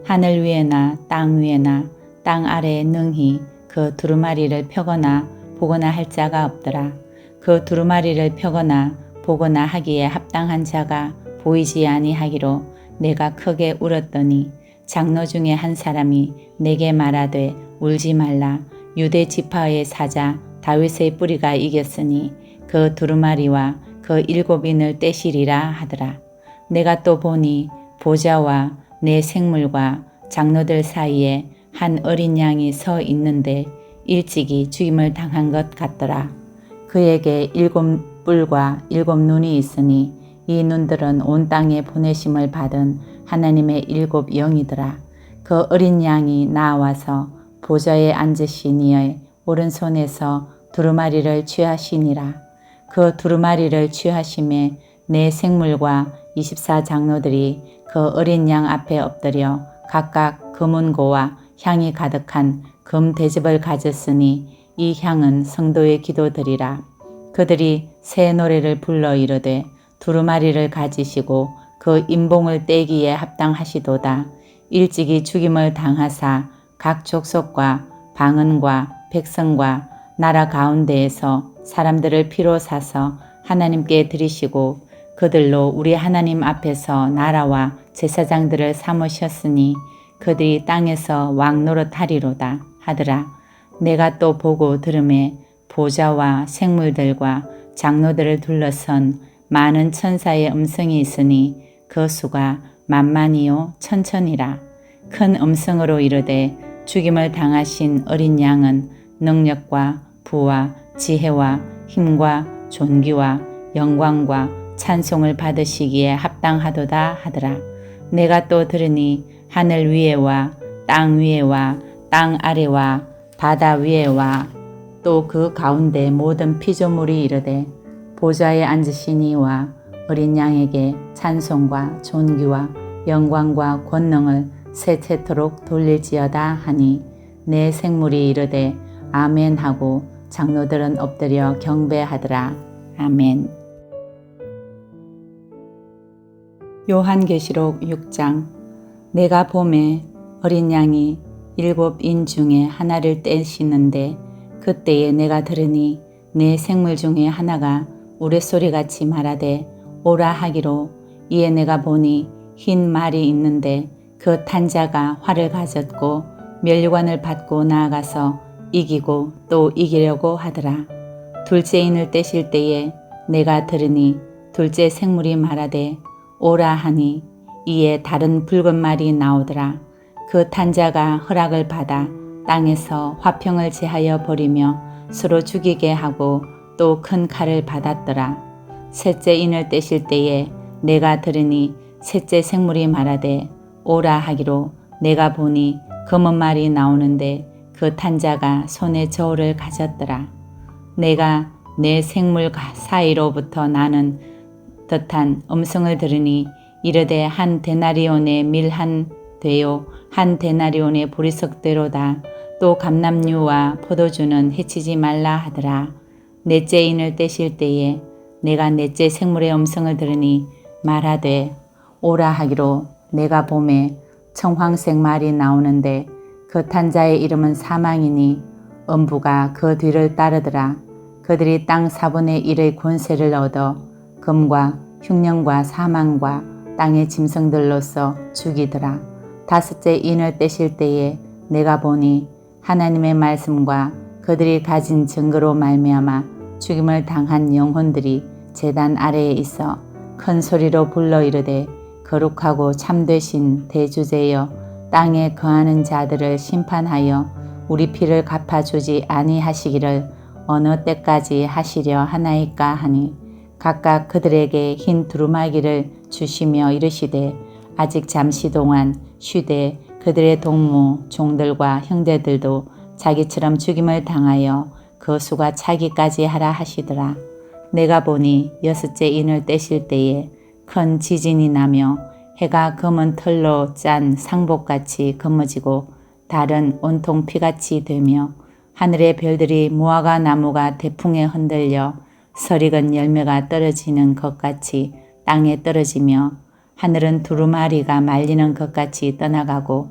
하늘 위에나 땅 위에나 땅 아래에 능히 그 두루마리를 펴거나 보거나 할 자가 없더라. 그 두루마리를 펴거나 보거나 하기에 합당한 자가 보이지 아니하기로 내가 크게 울었더니 장로 중에 한 사람이 내게 말하되 울지 말라. 유대 지파의 사자 다윗의 뿌리가 이겼으니 그 두루마리와 그 7인을 떼시리라 하더라. 내가 또 보니 보좌와 네 생물과 장로들 사이에 한 어린 양이 서 있는데 일찍이 죽임을 당한 것 같더라. 그에게 7뿔과 7눈이 있으니 이 눈들은 온 땅에 보내심을 받은 하나님의 7 영이더라. 그 어린 양이 나와서 보좌에 앉으신 이의 오른손에서 두루마리를 취하시니라. 그 두루마리를 취하심에 네 생물과 24 장로들이 그 어린 양 앞에 엎드려 각각 금은고와 향이 가득한 금 대접을 가졌으니 이 향은 성도의 기도들이라. 그들이 새 노래를 불러 이르되 두루마리를 가지시고 그 인봉을 떼기에 합당하시도다. 일찍이 죽임을 당하사 각 족속과 방언과 백성과 나라 가운데에서 사람들을 피로 사서 하나님께 드리시고 그들로 우리 하나님 앞에서 나라와 제사장들을 삼으셨으니 그들이 땅에서 왕 노릇하리로다 하더라. 내가 또 보고 들음에 보좌와 생물들과 장로들을 둘러선 많은 천사의 음성이 있으니 그 수가 만만이요 천천이라. 큰 음성으로 이르되 죽임을 당하신 어린 양은 능력과 부와 지혜와 힘과 존귀와 영광과 찬송을 받으시기에 합당하도다 하더라. 내가 또 들으니 하늘 위에와 땅 위에와 땅 아래와 바다 위에와 또 그 가운데 모든 피조물이 이르되 보좌에 앉으신 이와 어린 양에게 찬송과 존귀와 영광과 권능을 세세토록 돌릴지어다 하니 내 생물이 이르되 아멘 하고 장로들은 엎드려 경배하더라. 아멘. 요한계시록 6장. 내가 보매 어린 양이 7인 중에 하나를 떼시는데 그때에 내가 들으니 내 생물 중에 하나가 우레소리같이 말하되 오라 하기로 이에 내가 보니 흰 말이 있는데 그 탄 자가 활을 가졌고 면류관을 받고 나아가서 이기고 또 이기려고 하더라. 둘째 인을 떼실 때에 내가 들으니 둘째 생물이 말하되 오라 하니 이에 다른 붉은 말이 나오더라. 그 탄 자가 허락을 받아 땅에서 화평을 제하여 버리며 서로 죽이게 하고 또 큰 칼을 받았더라. 셋째 인을 떼실 때에 내가 들으니 셋째 생물이 말하되 오라 하기로 내가 보니 검은 말이 나오는데 그 탄자가 손에 저울을 가졌더라. 내가 내 생물 사이로부터 나는 듯한 음성을 들으니 이르되 한 데나리온의 밀 한 되요 한 데나리온의 보리석대로다. 또 감람류와 포도주는 해치지 말라 하더라. 넷째 인을 떼실 때에 내가 넷째 생물의 음성을 들으니 말하되 오라 하기로 내가 봄에 청황색 말이 나오는데 그 탄자의 이름은 사망이니 음부가 그 뒤를 따르더라. 그들이 땅 4분의 1의 권세를 얻어 금과 흉년과 사망과 땅의 짐승들로서 죽이더라. 다섯째 인을 떼실 때에 내가 보니 하나님의 말씀과 그들이 가진 증거로 말미암아 죽임을 당한 영혼들이 제단 아래에 있어 큰 소리로 불러 이르되 거룩하고 참되신 대주제여 땅에 거하는 자들을 심판하여 우리 피를 갚아주지 아니하시기를 어느 때까지 하시려 하나이까 하니 각각 그들에게 흰 두루마기를 주시며 이르시되 아직 잠시 동안 쉬되 그들의 동무 종들과 형제들도 자기처럼 죽임을 당하여 그 수가 차기까지 하라 하시더라. 내가 보니 여섯째 인을 떼실 때에 큰 지진이 나며 해가 검은 털로 짠 상복같이 검어지고 달은 온통 피같이 되며 하늘의 별들이 무화과 나무가 대풍에 흔들려 설익은 열매가 떨어지는 것 같이 땅에 떨어지며 하늘은 두루마리가 말리는 것 같이 떠나가고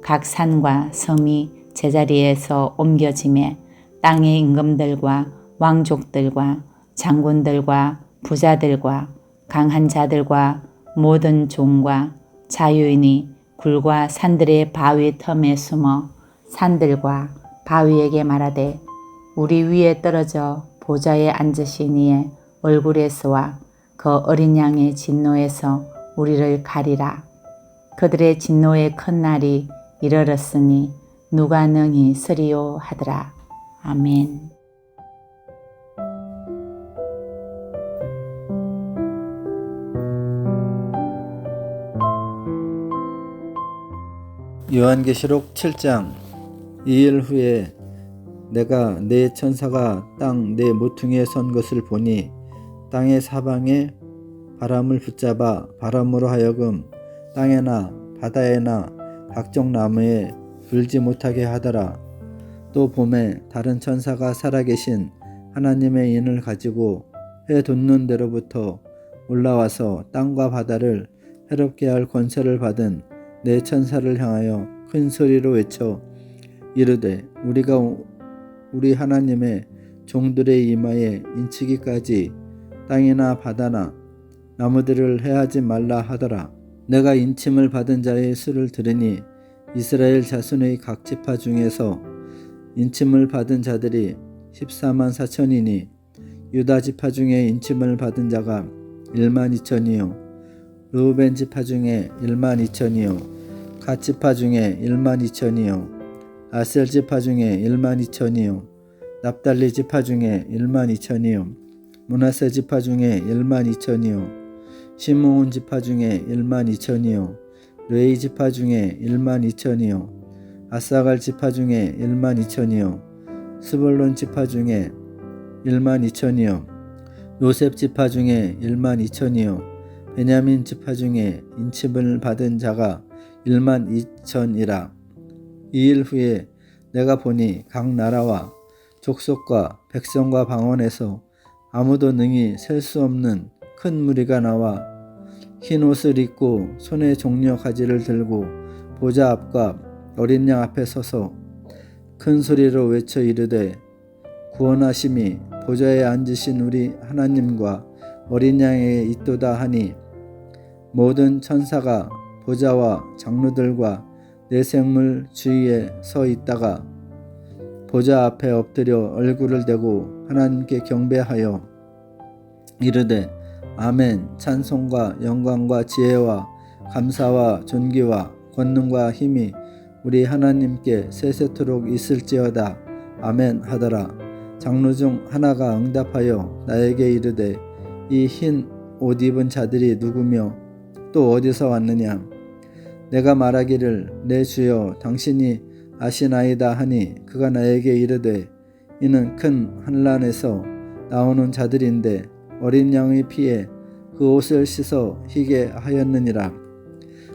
각 산과 섬이 제자리에서 옮겨지매 땅의 임금들과 왕족들과 장군들과 부자들과 강한 자들과 모든 종과 자유인이 굴과 산들의 바위 틈에 숨어 산들과 바위에게 말하되 우리 위에 떨어져 보좌에 앉으신 이의 얼굴에서와 그 어린 양의 진노에서 우리를 가리라. 그들의 진노의 큰 날이 이르렀으니 누가 능히 서리요 하더라. 아멘. 요한계시록 7장 2일 후에 내가 네 천사가 땅 네 모퉁이에 선 것을 보니 땅의 사방에 바람을 붙잡아 바람으로 하여금 땅에나 바다에나 각종 나무에 불지 못하게 하더라. 또 봄에 다른 천사가 살아계신 하나님의 인을 가지고 해 돋는 데로부터 올라와서 땅과 바다를 해롭게 할 권세를 받은 네 천사를 향하여 큰 소리로 외쳐 이르되 우리가 우리 하나님의 종들의 이마에 인치기까지 땅이나 바다나 나무들을 해하지 말라 하더라. 내가 인침을 받은 자의 수를 들으니 이스라엘 자손의 각 지파 중에서 인침을 받은 자들이 14만 4천이니 유다 지파 중에 인침을 받은 자가 1만 2천이요 르우벤 지파 중에 1만 2천이요 갓 지파 중에 1만 2천이요 아셀 지파 중에 1만 2천이요 납달리 지파 중에 1만 2천이요 므낫세 지파 중에 1만 2천이요 시므온 지파 중에 1만 2천이요 레위 지파 중에 1만 2천이요 아사갈 지파 중에 1만 2천이요 스불론 지파 중에 1만 2천이요 요셉 지파 중에 1만 2천이요 베냐민 지파 중에 인침을 받은 자가 1만 2천이라. 2일 후에 내가 보니 각 나라와 족속과 백성과 방언에서 아무도 능히 셀 수 없는 큰 무리가 나와 흰 옷을 입고 손에 종려 가지를 들고 보좌 앞과 어린 양 앞에 서서 큰 소리로 외쳐 이르되 구원하심이 보좌에 앉으신 우리 하나님과 어린 양에게 있도다 하니 모든 천사가 보좌와 장로들과 네 생물 주위에 서 있다가 보좌 앞에 엎드려 얼굴을 대고 하나님께 경배하여 이르되 아멘. 찬송과 영광과 지혜와 감사와 존귀와 권능과 힘이 우리 하나님께 세세토록 있을지어다. 아멘 하더라. 장로 중 하나가 응답하여 나에게 이르되 이 흰 옷 입은 자들이 누구며 또 어디서 왔느냐. 내가 말하기를 내 주여 당신이 아시나이다 하니 그가 나에게 이르되 이는 큰 환난에서 나오는 자들인데 어린 양의 피에 그 옷을 씻어 희게 하였느니라.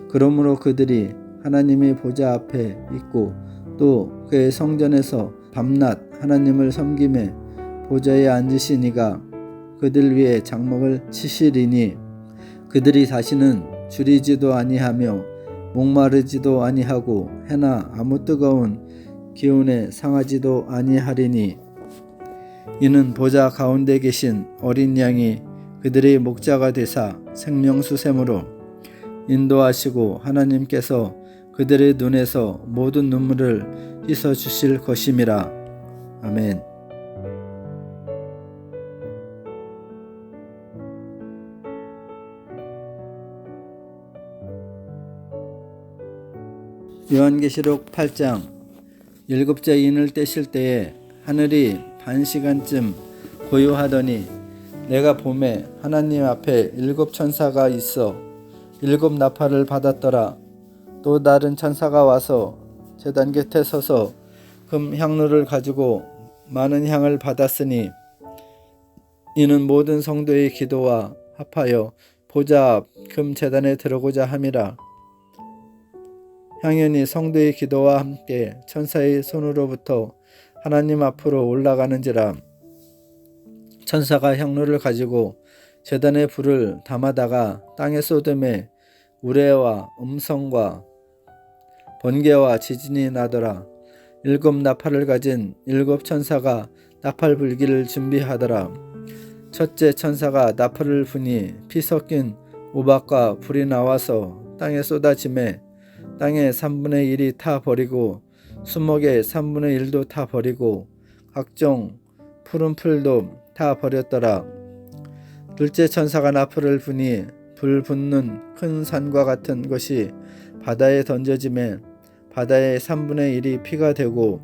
그러므로 그들이 하나님의 보좌 앞에 있고 또 그의 성전에서 밤낮 하나님을 섬김에 보좌에 앉으신 이가 그들 위에 장막을 치시리니 그들이 다시는 줄이지도 아니하며 목마르지도 아니하고 해나 아무 뜨거운 기운에 상하지도 아니하리니 이는 보좌 가운데 계신 어린 양이 그들의 목자가 되사 생명수샘으로 인도하시고 하나님께서 그들의 눈에서 모든 눈물을 씻어 주실 것임이라. 아멘. 요한계시록 8장. 일곱째 인을 떼실 때에 하늘이 반시간쯤 고요하더니 내가 보매 하나님 앞에 일곱 천사가 있어 일곱 나팔을 받았더라. 또 다른 천사가 와서 제단 곁에 서서 금 향로를 가지고 많은 향을 받았으니 이는 모든 성도의 기도와 합하여 보좌 앞 금 제단에 들어오고자 함이라. 향연이 성도의 기도와 함께 천사의 손으로부터 하나님 앞으로 올라가는지라. 천사가 향로를 가지고 제단에 불을 담아다가 땅에 쏟음에 우레와 음성과 번개와 지진이 나더라. 일곱 나팔을 가진 일곱 천사가 나팔 불기를 준비하더라. 첫째 천사가 나팔을 부니 피 섞인 우박과 불이 나와서 땅에 쏟아지매 땅의 3분의 1이 타 버리고 수목의 3분의 1도 타 버리고 각종 푸른 풀도 타 버렸더라. 둘째 천사가 나팔을 부니 불 붙는 큰 산과 같은 것이 바다에 던져지매 바다의 3분의 1이 피가 되고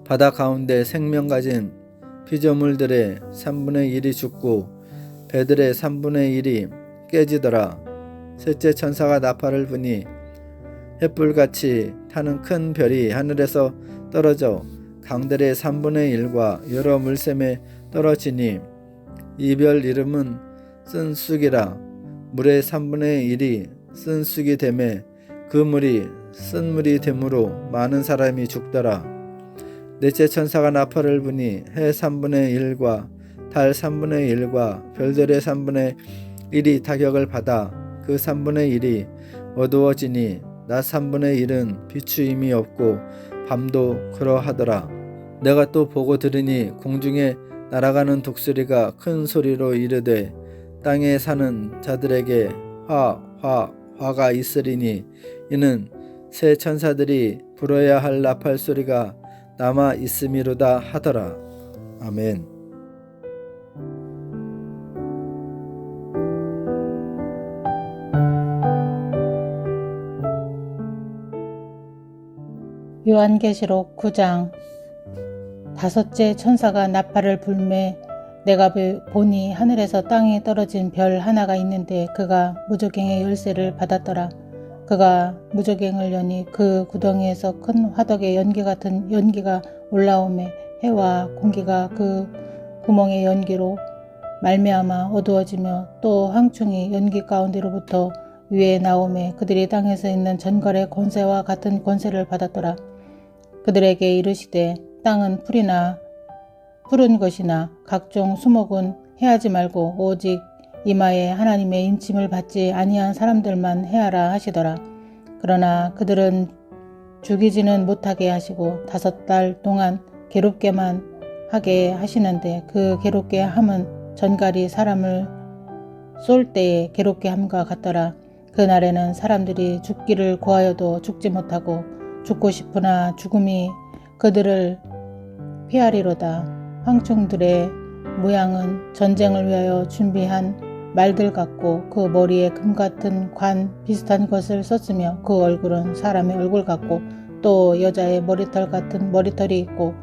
바다 가운데 생명 가진 피조물들의 3분의 1이 죽고 배들의 3분의 1이 깨지더라. 셋째 천사가 나팔을 부니 횃불같이 타는 큰 별이 하늘에서 떨어져 강들의 3분의 1과 여러 물샘에 떨어지니 이 별 이름은 쓴쑥이라. 물의 3분의 1이 쓴쑥이 되매 그 물이 쓴물이 되므로 많은 사람이 죽더라. 넷째 천사가 나팔을 부니 해 3분의 1과 달 3분의 1과 별들의 3분의 1이 타격을 받아 그 3분의 1이 어두워지니 낮 3분의 1은 비추임이 없고 밤도 그러하더라. 내가 또 보고 들으니 공중에 날아가는 독수리가 큰 소리로 이르되 땅에 사는 자들에게 화가 있으리니 이는 새 천사들이 불어야 할 나팔 소리가 남아 있음이로다 하더라. 아멘. 요한계시록 9장. 다섯째 천사가 나팔을 불매 내가 보니 하늘에서 땅에 떨어진 별 하나가 있는데 그가 무저갱의 열쇠를 받았더라. 그가 무저갱을 여니 그 구덩이에서 큰 화덕의 연기 같은 연기가 올라오매 해와 공기가 그 구멍의 연기로 말미암아 어두워지며 또 황충이 연기 가운데로부터 위에 나오매 그들이 땅에서 있는 전갈의 권세와 같은 권세를 받았더라. 그들에게 이르시되 땅은 푸른 것이나 각종 수목은 해하지 말고 오직 이마에 하나님의 인침을 받지 아니한 사람들만 해하라 하시더라. 그러나 그들은 죽이지는 못하게 하시고 5달 동안 괴롭게만 하게 하시는데 그 괴롭게 함은 전갈이 사람을 쏠 때에 괴롭게 함과 같더라. 그날에는 사람들이 죽기를 구하여도 죽지 못하고 죽고 싶으나 죽음이 그들을 피하리로다. 황충들의 모양은 전쟁을 위하여 준비한 말들 같고 그 머리에 금 같은 관 비슷한 것을 썼으며 그 얼굴은 사람의 얼굴 같고 또 여자의 머리털 같은 머리털이 있고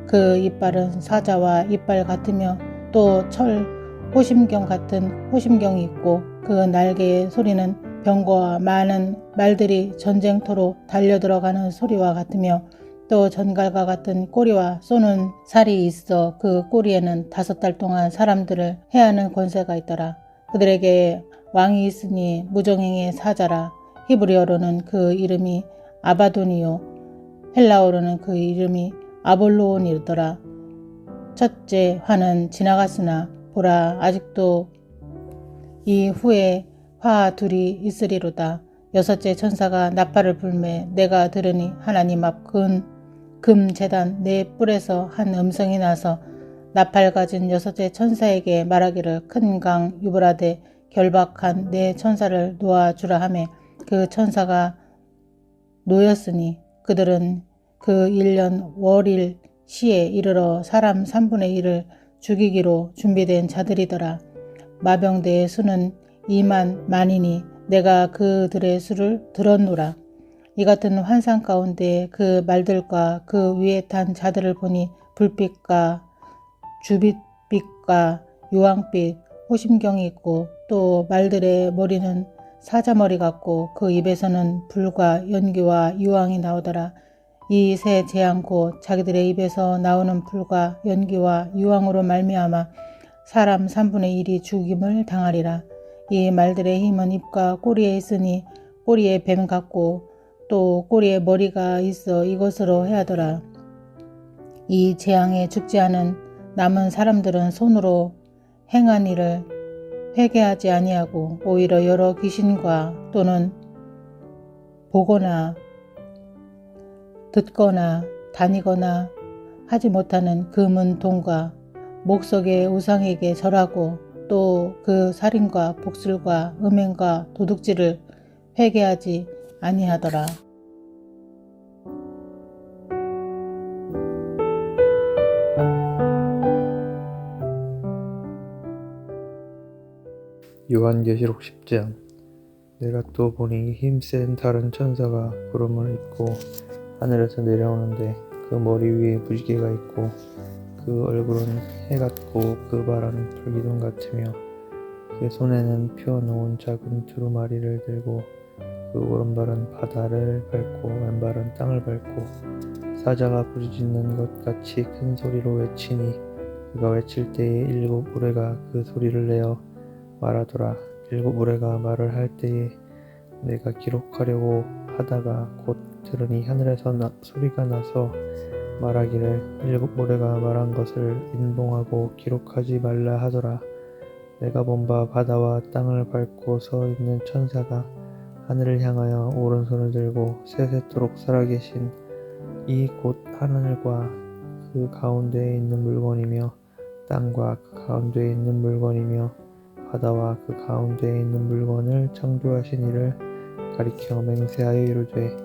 그 이빨은 사자와 이빨 같으며 또 철 호심경 같은 호심경이 있고 그 날개의 소리는 병거와 많은 말들이 전쟁터로 달려들어가는 소리와 같으며 또 전갈과 같은 꼬리와 쏘는 살이 있어 그 꼬리에는 5달 동안 사람들을 해하는 권세가 있더라. 그들에게 왕이 있으니 무정행의 사자라. 히브리어로는 그 이름이 아바돈이요 헬라어로는 그 이름이 아볼로온이더라. 첫째 화는 지나갔으나 보라 아직도 이 후에 화 둘이 있으리로다. 6째 천사가 나팔을 불매 내가 들으니 하나님 앞 금 제단 네 뿔에서 한 음성이 나서 나팔 가진 6째 천사에게 말하기를 큰 강 유브라데 결박한 네 천사를 놓아주라 하매 그 천사가 놓였으니 그들은 그 1년 월일 시에 이르러 사람 3분의 1을 죽이기로 준비된 자들이더라. 마병대의 수는 2만 만이니 내가 그들의 수를 들었노라. 이 같은 환상 가운데 그 말들과 그 위에 탄 자들을 보니 불빛과 주빛빛과 유황빛 호심경이 있고 또 말들의 머리는 사자머리 같고 그 입에서는 불과 연기와 유황이 나오더라. 이 세 재앙 곧 자기들의 입에서 나오는 불과 연기와 유황으로 말미암아 사람 3분의 1이 죽임을 당하리라. 이 말들의 힘은 입과 꼬리에 있으니 꼬리에 뱀 같고 또 꼬리에 머리가 있어 이것으로 해하더라. 이 재앙에 죽지 않은 남은 사람들은 손으로 행한 일을 회개하지 아니하고 오히려 여러 귀신과 또는 보거나 듣거나 다니거나 하지 못하는 금은 돈과 목석의 우상에게 절하고 또 그 살인과 복술과 음행과 도둑질을 회개하지 아니하더라. 요한계시록 10장. 내가 또 보니 힘센 다른 천사가 구름을 입고 하늘에서 내려오는데 그 머리 위에 무지개가 있고 그 얼굴은 해 같고 그 발은 불기둥 같으며 그 손에는 펴놓은 작은 두루마리를 들고 그 오른발은 바다를 밟고 왼발은 땅을 밟고 사자가 부르짖는 것 같이 큰 소리로 외치니 그가 외칠 때에 7 우레가 그 소리를 내어 말하더라. 7 우레가 말을 할 때에 내가 기록하려고 하다가 곧 들으니 하늘에서 소리가 나서 말하기를 7 우레가 말한 것을 인봉하고 기록하지 말라 하더라. 내가 본 바 바다와 땅을 밟고 서 있는 천사가 하늘을 향하여 오른손을 들고 세세토록 살아계신 이 곧 하늘과 그 가운데에 있는 물건이며 땅과 그 가운데에 있는 물건이며 바다와 그 가운데에 있는 물건을 창조하신 이를 가리켜 맹세하여 이르되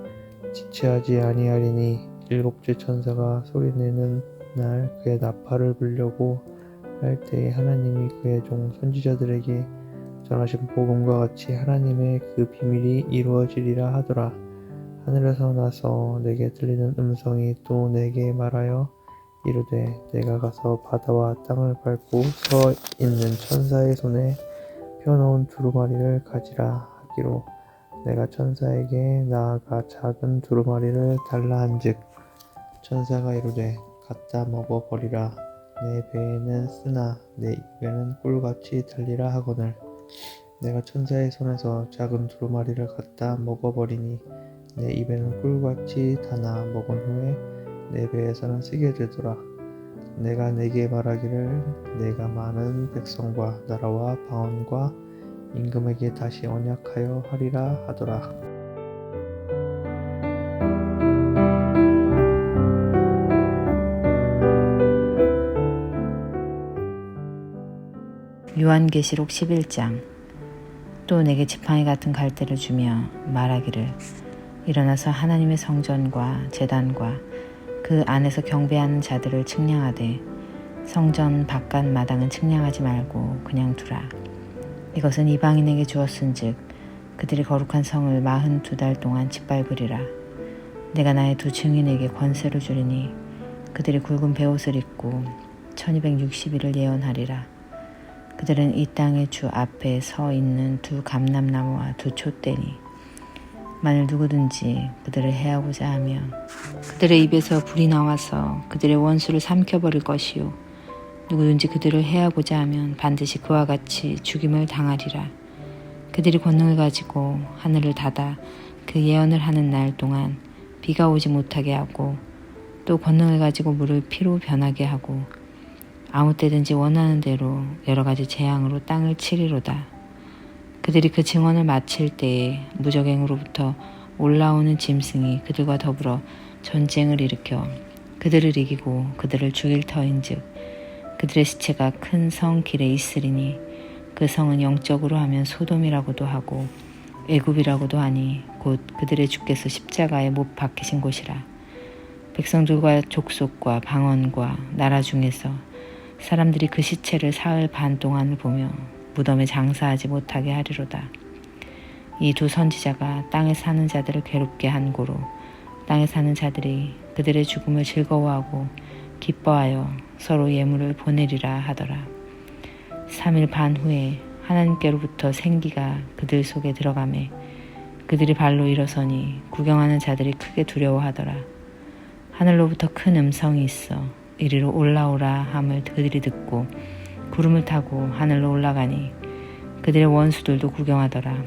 지체하지 아니하리니 7째 천사가 소리내는 날 그의 나팔을 불려고 할 때에 하나님이 그의 종 선지자들에게 전하신 복음과 같이 하나님의 그 비밀이 이루어지리라 하더라. 하늘에서 나서 내게 들리는 음성이 또 내게 말하여 이르되 내가 가서 바다와 땅을 밟고 서 있는 천사의 손에 펴놓은 두루마리를 가지라 하기로 내가 천사에게 나아가 작은 두루마리를 달라 한즉 천사가 이르되 갖다 먹어버리라. 내 배에는 쓰나 내 입에는 꿀같이 달리라 하거늘 내가 천사의 손에서 작은 두루마리를 갖다 먹어버리니 내 입에는 꿀같이 다나 먹은 후에 내 배에서는 쓰게 되더라. 내가 내게 말하기를 내가 많은 백성과 나라와 방언과 임금에게 다시 언약하여 하리라 하더라. 요한계시록 11장. 또 내게 지팡이 같은 갈대를 주며 말하기를 일어나서 하나님의 성전과 제단과 그 안에서 경배하는 자들을 측량하되 성전 바깥 마당은 측량하지 말고 그냥 두라. 이것은 이방인에게 주었은즉 그들이 거룩한 성을 42달 동안 짓밟으리라. 내가 나의 두 증인에게 권세를 주리니 그들이 굵은 베옷을 입고 1260일을 예언하리라. 그들은 이 땅의 주 앞에 서 있는 두 감람나무와 두 촛대니 만일 누구든지 그들을 해하고자 하면 그들의 입에서 불이 나와서 그들의 원수를 삼켜버릴 것이요 누구든지 그들을 해하고자 하면 반드시 그와 같이 죽임을 당하리라. 그들이 권능을 가지고 하늘을 닫아 그 예언을 하는 날 동안 비가 오지 못하게 하고 또 권능을 가지고 물을 피로 변하게 하고 아무 때든지 원하는 대로 여러 가지 재앙으로 땅을 치리로다. 그들이 그 증언을 마칠 때에 무적행으로부터 올라오는 짐승이 그들과 더불어 전쟁을 일으켜 그들을 이기고 그들을 죽일 터인즉 그들의 시체가 큰 성 길에 있으리니 그 성은 영적으로 하면 소돔이라고도 하고 애굽이라고도 하니 곧 그들의 주께서 십자가에 못 박히신 곳이라. 백성들과 족속과 방언과 나라 중에서 사람들이 그 시체를 사흘 반 동안을 보며 무덤에 장사하지 못하게 하리로다. 이 두 선지자가 땅에 사는 자들을 괴롭게 한 고로 땅에 사는 자들이 그들의 죽음을 즐거워하고 기뻐하여 서로 예물을 보내리라 하더라. 3일 반 후에 하나님께로부터 생기가 그들 속에 들어가매 그들이 발로 일어서니 구경하는 자들이 크게 두려워하더라. 하늘로부터 큰 음성이 있어 이리로 올라오라 함을 그들이 듣고 구름을 타고 하늘로 올라가니 그들의 원수들도 구경하더라.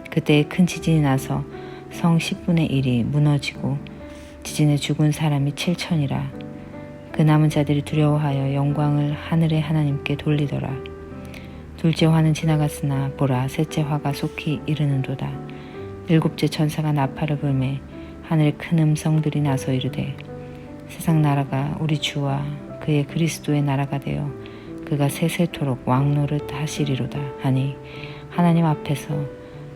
그때에 큰 지진이 나서 성 10분의 1이 무너지고 지진에 죽은 사람이 7천이라. 그 남은 자들이 두려워하여 영광을 하늘의 하나님께 돌리더라. 둘째 화는 지나갔으나 보라 셋째 화가 속히 이르는도다. 일곱째 천사가 나팔을 불매 하늘에 큰 음성들이 나서 이르되 세상 나라가 우리 주와 그의 그리스도의 나라가 되어 그가 세세토록 왕노릇 하시리로다 하니 하나님 앞에서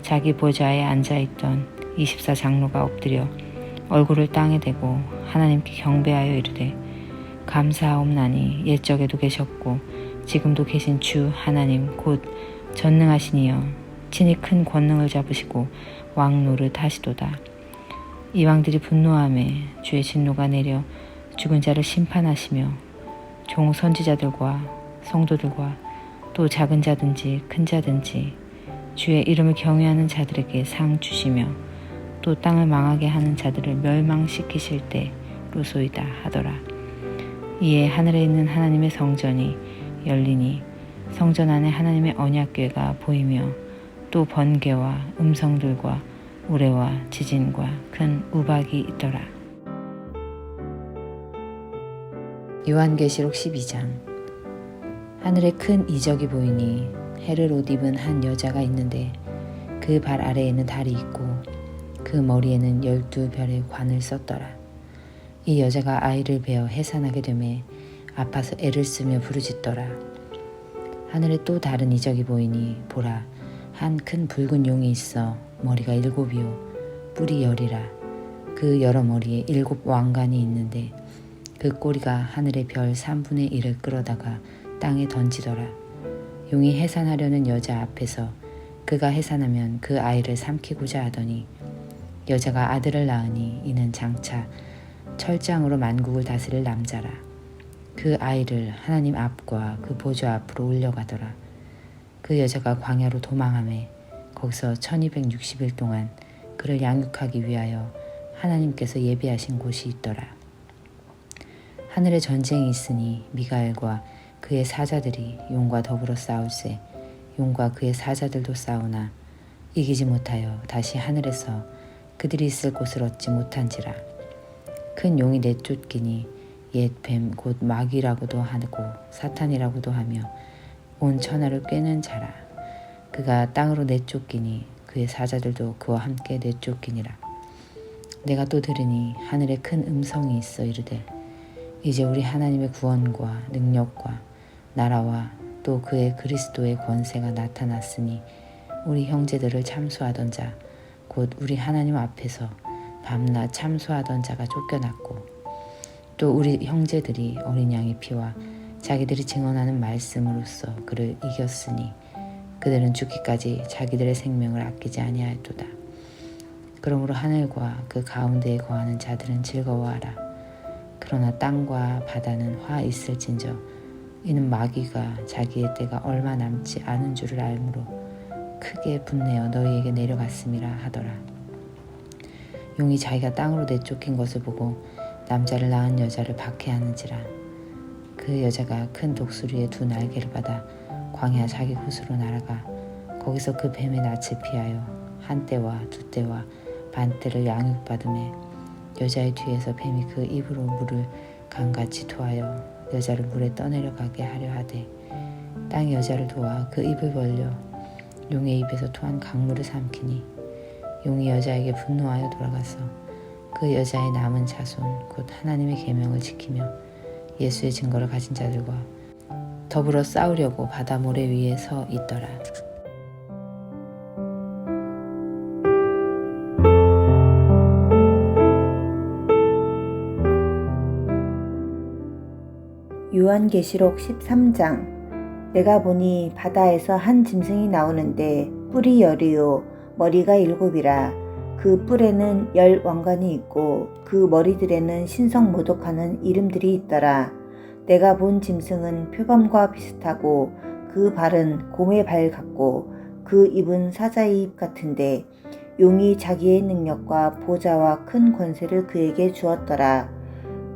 자기 보좌에 앉아있던 24장로가 엎드려 얼굴을 땅에 대고 하나님께 경배하여 이르되 감사하옵나니 옛적에도 계셨고 지금도 계신 주 하나님 곧 전능하신 이여 친히 큰 권능을 잡으시고 왕노릇 하시도다. 이 왕들이 분노하매 주의 진노가 내려 죽은 자를 심판하시며 종 선지자들과 성도들과 또 작은 자든지 큰 자든지 주의 이름을 경외하는 자들에게 상 주시며 또 땅을 망하게 하는 자들을 멸망시키실 때로소이다 하더라. 이에 하늘에 있는 하나님의 성전이 열리니 성전 안에 하나님의 언약궤가 보이며 또 번개와 음성들과 우레와 지진과 큰 우박이 있더라. 요한계시록 12장. 하늘에 큰 이적이 보이니 해를 옷 입은 한 여자가 있는데 그 발 아래에는 달이 있고 그 머리에는 12별의 관을 썼더라. 이 여자가 아이를 베어 해산하게 되매 아파서 애를 쓰며 부르짖더라. 하늘에 또 다른 이적이 보이니 보라 한 큰 붉은 용이 있어 머리가 7이요 뿔이 10이라. 그 여러 머리에 7 왕관이 있는데 그 꼬리가 하늘의 별 3분의 1을 끌어다가 땅에 던지더라. 용이 해산하려는 여자 앞에서 그가 해산하면 그 아이를 삼키고자 하더니 여자가 아들을 낳으니 이는 장차 철장으로 만국을 다스릴 남자라. 그 아이를 하나님 앞과 그 보좌 앞으로 올려가더라. 그 여자가 광야로 도망하매 거기서 1260일 동안 그를 양육하기 위하여 하나님께서 예비하신 곳이 있더라. 하늘에 전쟁이 있으니 미가엘과 그의 사자들이 용과 더불어 싸울세 용과 그의 사자들도 싸우나 이기지 못하여 다시 하늘에서 그들이 있을 곳을 얻지 못한지라. 큰 용이 내쫓기니 옛 뱀 곧 마귀라고도 하고 사탄이라고도 하며 온 천하를 꿰는 자라. 그가 땅으로 내쫓기니 그의 사자들도 그와 함께 내쫓기니라. 내가 또 들으니 하늘에 큰 음성이 있어 이르되 이제 우리 하나님의 구원과 능력과 나라와 또 그의 그리스도의 권세가 나타났으니 우리 형제들을 참수하던 자 곧 우리 하나님 앞에서 밤낮 참수하던 자가 쫓겨났고 또 우리 형제들이 어린 양의 피와 자기들이 증언하는 말씀으로써 그를 이겼으니 그들은 죽기까지 자기들의 생명을 아끼지 아니하였도다. 그러므로 하늘과 그 가운데에 거하는 자들은 즐거워하라. 그러나 땅과 바다는 화 있을진저 이는 마귀가 자기의 때가 얼마 남지 않은 줄을 알므로 크게 분내어 너희에게 내려갔음이라 하더라. 용이 자기가 땅으로 내쫓긴 것을 보고 남자를 낳은 여자를 박해하는지라. 그 여자가 큰 독수리의 두 날개를 받아 광야 자기 곳으로 날아가 거기서 그 뱀의 낯을 피하여 한 때와 두 때와 반 때를 양육받음에 여자의 뒤에서 뱀이 그 입으로 물을 강같이 토하여 여자를 물에 떠내려가게 하려 하되 땅이 여자를 도와 그 입을 벌려 용의 입에서 토한 강물을 삼키니 용이 여자에게 분노하여 돌아가서 그 여자의 남은 자손 곧 하나님의 계명을 지키며 예수의 증거를 가진 자들과 더불어 싸우려고 바다 모래 위에 서 있더라. 요한계시록 13장. 내가 보니 바다에서 한 짐승이 나오는데 뿔이 열이요 머리가 7이라. 그 뿔에는 10 왕관이 있고 그 머리들에는 신성모독하는 이름들이 있더라. 내가 본 짐승은 표범과 비슷하고 그 발은 곰의 발 같고 그 입은 사자의 입 같은데 용이 자기의 능력과 보좌와 큰 권세를 그에게 주었더라.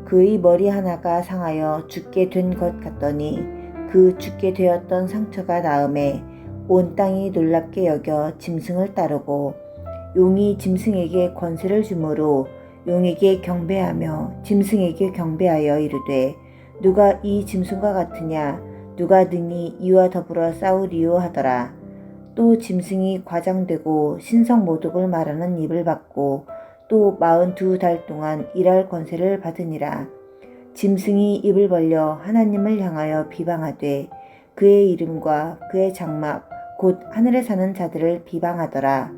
그의 머리 하나가 상하여 죽게 된 것 같더니 그 죽게 되었던 상처가 나음에 온 땅이 놀랍게 여겨 짐승을 따르고 용이 짐승에게 권세를 주므로 용에게 경배하며 짐승에게 경배하여 이르되 누가 이 짐승과 같으냐 누가 능히 이와 더불어 싸우리요 하더라. 또 짐승이 과장되고 신성모독을 말하는 입을 받고 또 42달 동안 일할 권세를 받으니라. 짐승이 입을 벌려 하나님을 향하여 비방하되 그의 이름과 그의 장막 곧 하늘에 사는 자들을 비방하더라.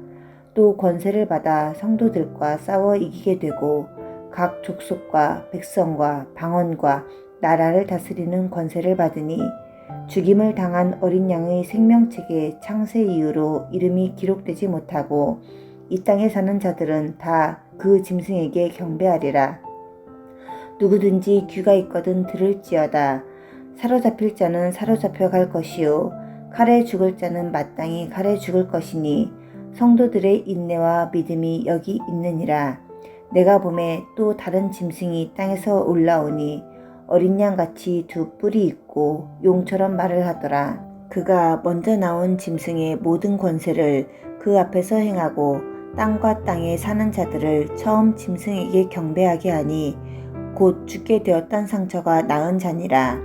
또 권세를 받아 성도들과 싸워 이기게 되고 각 족속과 백성과 방언과 나라를 다스리는 권세를 받으니 죽임을 당한 어린 양의 생명책에 창세 이후로 이름이 기록되지 못하고 이 땅에 사는 자들은 다 그 짐승에게 경배하리라. 누구든지 귀가 있거든 들을지어다. 사로잡힐 자는 사로잡혀 갈 것이요 칼에 죽을 자는 마땅히 칼에 죽을 것이니 성도들의 인내와 믿음이 여기 있느니라. 내가 보매 또 다른 짐승이 땅에서 올라오니 어린 양같이 두 뿔이 있고 용처럼 말을 하더라. 그가 먼저 나온 짐승의 모든 권세를 그 앞에서 행하고 땅과 땅에 사는 자들을 처음 짐승에게 경배하게 하니 곧 죽게 되었던 상처가 나은 자니라.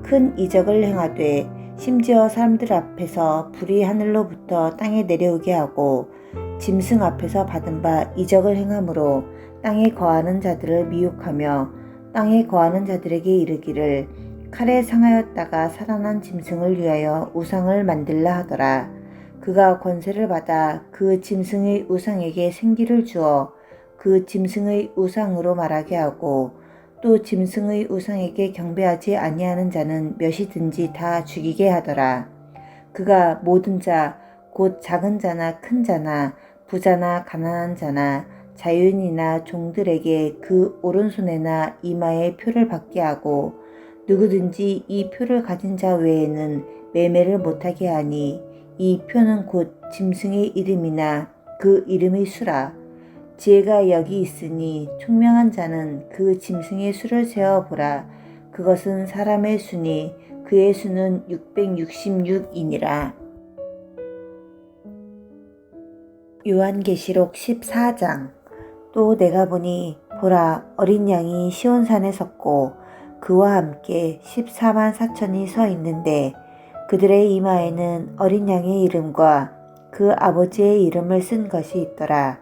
큰 이적을 행하되 심지어 사람들 앞에서 불이 하늘로부터 땅에 내려오게 하고 짐승 앞에서 받은 바 이적을 행함으로 땅에 거하는 자들을 미혹하며 땅에 거하는 자들에게 이르기를 칼에 상하였다가 살아난 짐승을 위하여 우상을 만들라 하더라. 그가 권세를 받아 그 짐승의 우상에게 생기를 주어 그 짐승의 우상으로 말하게 하고 또 짐승의 우상에게 경배하지 아니하는 자는 몇이든지 다 죽이게 하더라. 그가 모든 자 곧 작은 자나 큰 자나 부자나 가난한 자나 자유인이나 종들에게 그 오른손에나 이마에 표를 받게 하고 누구든지 이 표를 가진 자 외에는 매매를 못하게 하니 이 표는 곧 짐승의 이름이나 그 이름의 수라. 지혜가 여기 있으니 총명한 자는 그 짐승의 수를 세어보라. 그것은 사람의 수니 그의 수는 666이니라. 요한계시록 14장. 또 내가 보니 보라 어린 양이 시온산에 섰고 그와 함께 14만 4천이 서 있는데 그들의 이마에는 어린 양의 이름과 그 아버지의 이름을 쓴 것이 있더라.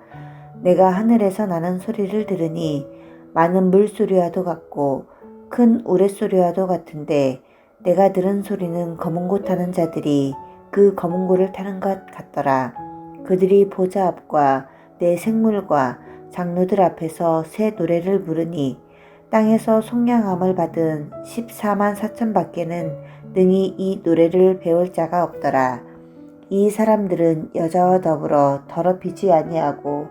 내가 하늘에서 나는 소리를 들으니 많은 물소리와도 같고 큰 우레소리와도 같은데 내가 들은 소리는 검은 고 타는 자들이 그 검은 고를 타는 것 같더라. 그들이 보좌 앞과 내 생물과 장로들 앞에서 새 노래를 부르니 땅에서 속량함을 받은 14만 4천 밖에는 능히 이 노래를 배울 자가 없더라. 이 사람들은 여자와 더불어 더럽히지 아니하고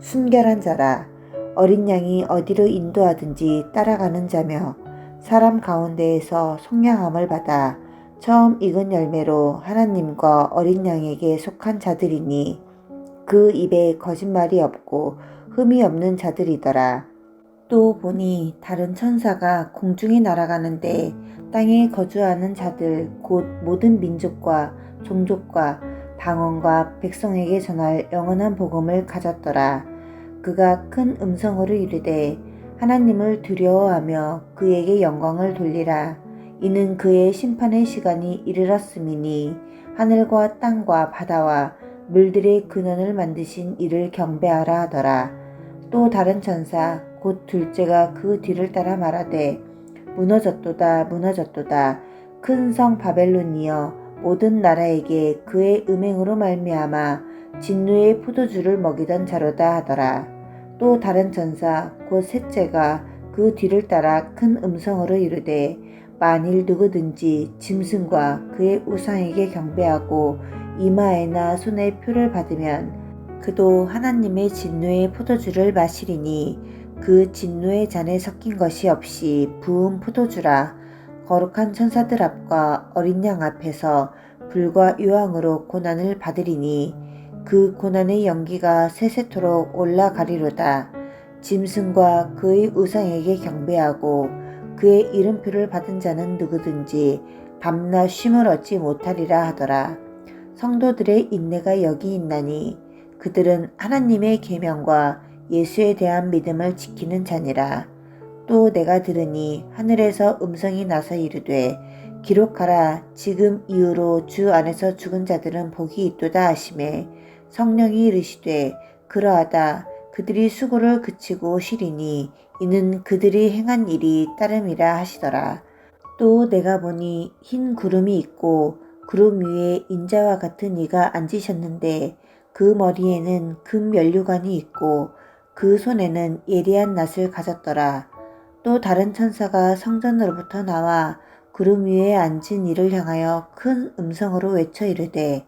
순결한 자라. 어린 양이 어디로 인도하든지 따라가는 자며 사람 가운데에서 속량함을 받아 처음 익은 열매로 하나님과 어린 양에게 속한 자들이니 그 입에 거짓말이 없고 흠이 없는 자들이더라. 또 보니 다른 천사가 공중에 날아가는데 땅에 거주하는 자들 곧 모든 민족과 종족과 방언과 백성에게 전할 영원한 복음을 가졌더라. 그가 큰 음성으로 이르되 하나님을 두려워하며 그에게 영광을 돌리라. 이는 그의 심판의 시간이 이르렀음이니 하늘과 땅과 바다와 물들의 근원을 만드신 이를 경배하라 하더라. 또 다른 천사 곧 둘째가 그 뒤를 따라 말하되 무너졌도다 무너졌도다. 큰 성 바벨론이여 모든 나라에게 그의 음행으로 말미암아 진노의 포도주를 먹이던 자로다 하더라. 또 다른 천사 곧 셋째가 그 뒤를 따라 큰 음성으로 이르되 만일 누구든지 짐승과 그의 우상에게 경배하고 이마에나 손에 표를 받으면 그도 하나님의 진노의 포도주를 마시리니 그 진노의 잔에 섞인 것이 없이 부은 포도주라. 거룩한 천사들 앞과 어린 양 앞에서 불과 유황으로 고난을 받으리니 그 고난의 연기가 세세토록 올라가리로다. 짐승과 그의 우상에게 경배하고 그의 이름표를 받은 자는 누구든지 밤낮 쉼을 얻지 못하리라 하더라. 성도들의 인내가 여기 있나니 그들은 하나님의 계명과 예수에 대한 믿음을 지키는 자니라. 또 내가 들으니 하늘에서 음성이 나서 이르되 기록하라. 지금 이후로 주 안에서 죽은 자들은 복이 있도다 하시매 성령이 이르시되 그러하다. 그들이 수고를 그치고 쉬리니 이는 그들이 행한 일이 따름이라 하시더라. 또 내가 보니 흰 구름이 있고 구름 위에 인자와 같은 이가 앉으셨는데 그 머리에는 금 면류관이 있고 그 손에는 예리한 낫을 가졌더라. 또 다른 천사가 성전으로부터 나와 구름 위에 앉은 이를 향하여 큰 음성으로 외쳐 이르되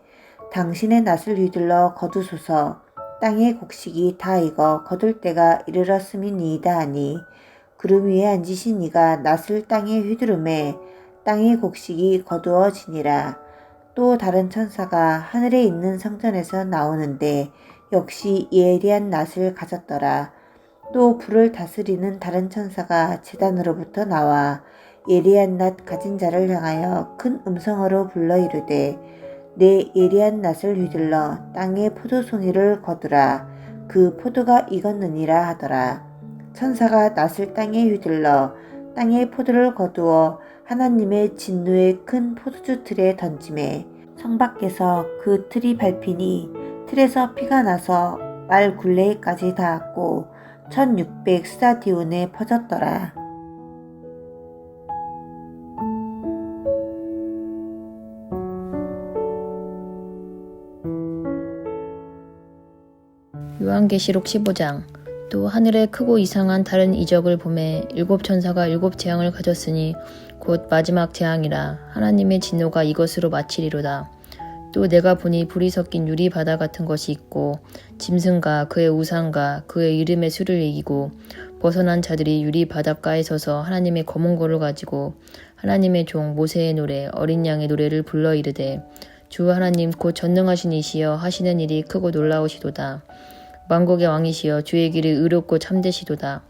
당신의 낫을 휘둘러 거두소서. 땅의 곡식이 다 익어 거둘 때가 이르렀음이니이다 하니 구름 위에 앉으신 이가 낫을 땅에 휘두르매 땅의 곡식이 거두어지니라. 또 다른 천사가 하늘에 있는 성전에서 나오는데 역시 예리한 낫을 가졌더라. 또 불을 다스리는 다른 천사가 제단으로부터 나와 예리한 낫 가진 자를 향하여 큰 음성으로 불러 이르되 내 예리한 낫을 휘둘러 땅의 포도송이를 거두라. 그 포도가 익었느니라 하더라. 천사가 낫을 땅에 휘둘러 땅의 포도를 거두어 하나님의 진노의 큰 포도주 틀에 던지매 성 밖에서 그 틀이 밟히니 틀에서 피가 나서 말 굴레까지 닿았고 1600 스타디온에 퍼졌더라. 요한계시록 15장. 또 하늘에 크고 이상한 다른 이적을 보매 일곱 천사가 일곱 재앙을 가졌으니 곧 마지막 재앙이라. 하나님의 진노가 이것으로 마치리로다. 또 내가 보니 불이 섞인 유리 바다 같은 것이 있고 짐승과 그의 우상과 그의 이름의 수를 이기고 벗어난 자들이 유리 바닷가에 서서 하나님의 검은 고를 가지고 하나님의 종 모세의 노래 어린 양의 노래를 불러 이르되 주 하나님 곧 전능하신 이시여 하시는 일이 크고 놀라우시도다. 만국의 왕이시여 주의 길이 의롭고 참되시도다.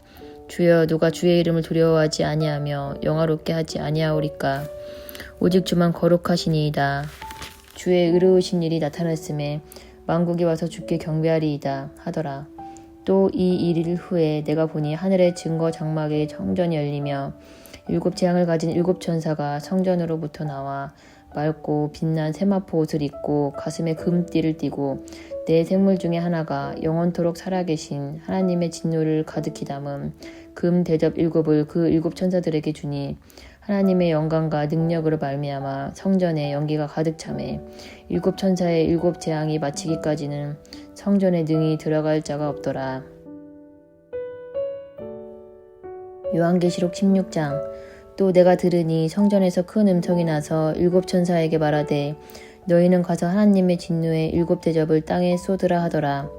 주여 누가 주의 이름을 두려워하지 아니하며 영화롭게 하지 아니하오리까. 오직 주만 거룩하시니이다. 주의 의로우신 일이 나타났음에 만국이 와서 주께 경배하리이다 하더라. 또 이 일 후에 내가 보니 하늘의 증거 장막의 성전이 열리며 일곱 재앙을 가진 일곱 천사가 성전으로부터 나와 맑고 빛난 세마포 옷을 입고 가슴에 금띠를 띠고 네 생물 중에 하나가 영원토록 살아계신 하나님의 진노를 가득히 담은 금 대접 일곱을 그 일곱 천사들에게 주니 하나님의 영광과 능력으로 말미암아 성전에 연기가 가득 차매 일곱 천사의 일곱 재앙이 마치기까지는 성전에 능히 들어갈 자가 없더라. 요한계시록 16장. 또 내가 들으니 성전에서 큰 음성이 나서 일곱 천사에게 말하되 너희는 가서 하나님의 진노의 일곱 대접을 땅에 쏟으라 하더라.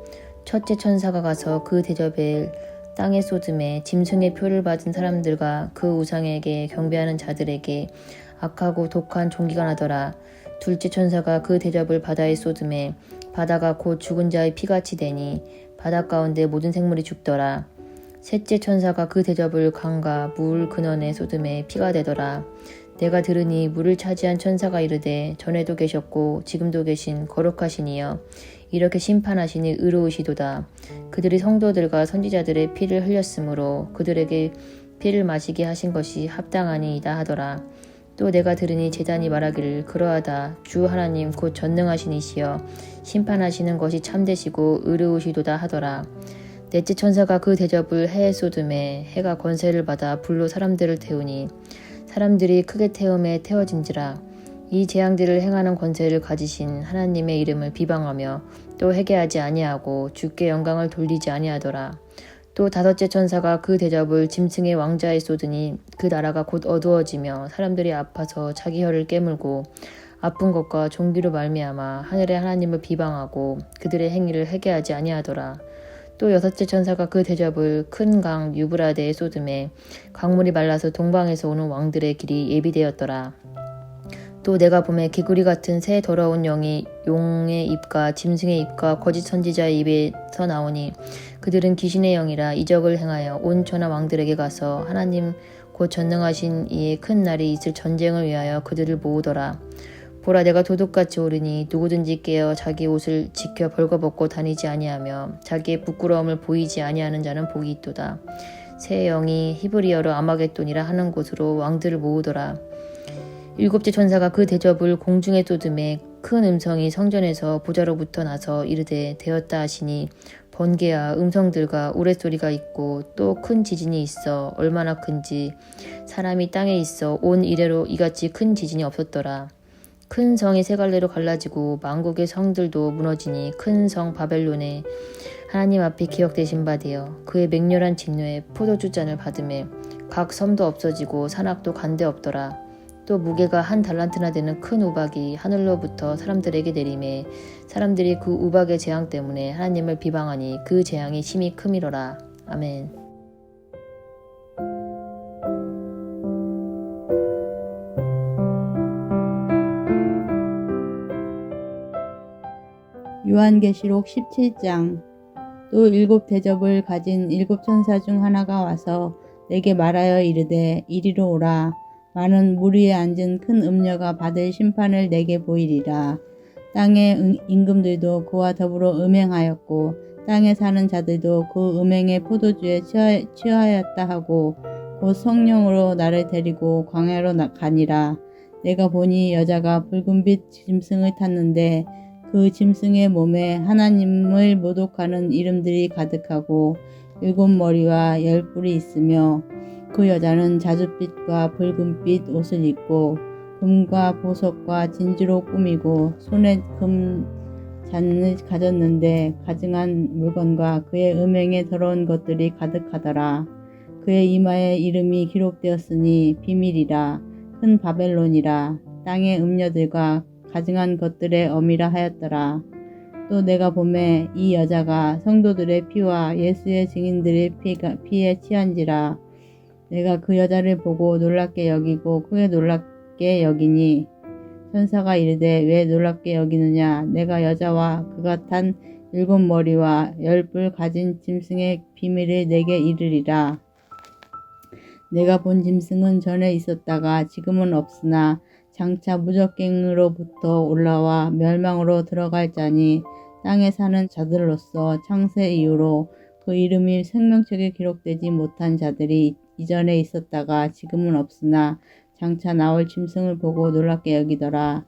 첫째 천사가 가서 그 대접을 땅에 쏟음에 짐승의 표를 받은 사람들과 그 우상에게 경배하는 자들에게 악하고 독한 종기가 나더라. 둘째 천사가 그 대접을 바다에 쏟음에 바다가 곧 죽은 자의 피같이 되니 바다 가운데 모든 생물이 죽더라. 셋째 천사가 그 대접을 강과 물 근원에 쏟음에 피가 되더라. 내가 들으니 물을 차지한 천사가 이르되 전에도 계셨고 지금도 계신 거룩하시니여 이렇게 심판하시니 의로우시도다. 그들이 성도들과 선지자들의 피를 흘렸으므로 그들에게 피를 마시게 하신 것이 합당하니이다 하더라. 또 내가 들으니 제단이 말하기를 그러하다. 주 하나님 곧 전능하신 이시여 심판하시는 것이 참되시고 의로우시도다 하더라. 넷째 천사가 그 대접을 해에 쏟음에 해가 권세를 받아 불로 사람들을 태우니 사람들이 크게 태움에 태워진지라. 이 재앙들을 행하는 권세를 가지신 하나님의 이름을 비방하며 또 회개하지 아니하고 주께 영광을 돌리지 아니하더라. 또 다섯째 천사가 그 대접을 짐승의 왕자에 쏟으니 그 나라가 곧 어두워지며 사람들이 아파서 자기 혀를 깨물고 아픈 것과 종기로 말미암아 하늘의 하나님을 비방하고 그들의 행위를 회개하지 아니하더라. 또 여섯째 천사가 그 대접을 큰 강 유브라데에 쏟음에 강물이 말라서 동방에서 오는 왕들의 길이 예비되었더라. 또 내가 보매 개구리 같은 새 더러운 영이 용의 입과 짐승의 입과 거짓 선지자의 입에서 나오니 그들은 귀신의 영이라 이적을 행하여 온 천하 왕들에게 가서 하나님 곧 전능하신 이의 큰 날이 있을 전쟁을 위하여 그들을 모으더라. 보라 내가 도둑같이 오르니 누구든지 깨어 자기 옷을 지켜 벌거벗고 다니지 아니하며 자기의 부끄러움을 보이지 아니하는 자는 복이 있도다. 새 영이 히브리어로 아마겟돈이라 하는 곳으로 왕들을 모으더라. 일곱째 천사가 그 대접을 공중에 쏟음에 큰 음성이 성전에서 보좌로부터 나서 이르되 되었다 하시니 번개와 음성들과 우레소리가 있고 또 큰 지진이 있어 얼마나 큰지 사람이 땅에 있어 온 이래로 이같이 큰 지진이 없었더라. 큰 성이 세 갈래로 갈라지고 만국의 성들도 무너지니 큰 성 바벨론에 하나님 앞에 기억되신 바 되어 그의 맹렬한 진노에 포도주잔을 받음에 각 섬도 없어지고 산악도 간데 없더라. 또 무게가 한 달란트나 되는 큰 우박이 하늘로부터 사람들에게 내림에 사람들이 그 우박의 재앙 때문에 하나님을 비방하니 그 재앙이 심히 크미로라. 아멘. 요한계시록 17장. 또 일곱 대접을 가진 일곱 천사 중 하나가 와서 내게 말하여 이르되 이리로 오라. 많은 물 위에 앉은 큰 음녀가 받을 심판을 내게 보이리라. 땅의 임금들도 그와 더불어 음행하였고 땅에 사는 자들도 그 음행의 포도주에 취하였다 하고 곧 성령으로 나를 데리고 광야로 가니라. 내가 보니 여자가 붉은빛 짐승을 탔는데 그 짐승의 몸에 하나님을 모독하는 이름들이 가득하고 일곱 머리와 열 뿔이 있으며 그 여자는 자줏빛과 붉은빛 옷을 입고 금과 보석과 진주로 꾸미고 손에 금 잔을 가졌는데 가증한 물건과 그의 음행에 더러운 것들이 가득하더라. 그의 이마에 이름이 기록되었으니 비밀이라 큰 바벨론이라 땅의 음녀들과 가증한 것들의 어미라 하였더라. 또 내가 보매 이 여자가 성도들의 피와 예수의 증인들의 피에 취한지라. 내가 그 여자를 보고 놀랍게 여기고 크게 놀랍게 여기니 천사가 이르되 왜 놀랍게 여기느냐. 내가 여자와 그가 탄 일곱 머리와 열 뿔 가진 짐승의 비밀을 내게 이르리라. 내가 본 짐승은 전에 있었다가 지금은 없으나 장차 무적갱으로부터 올라와 멸망으로 들어갈 자니 땅에 사는 자들로서 창세 이후로 그 이름이 생명책에 기록되지 못한 자들이 이전에 있었다가 지금은 없으나 장차 나올 짐승을 보고 놀랍게 여기더라.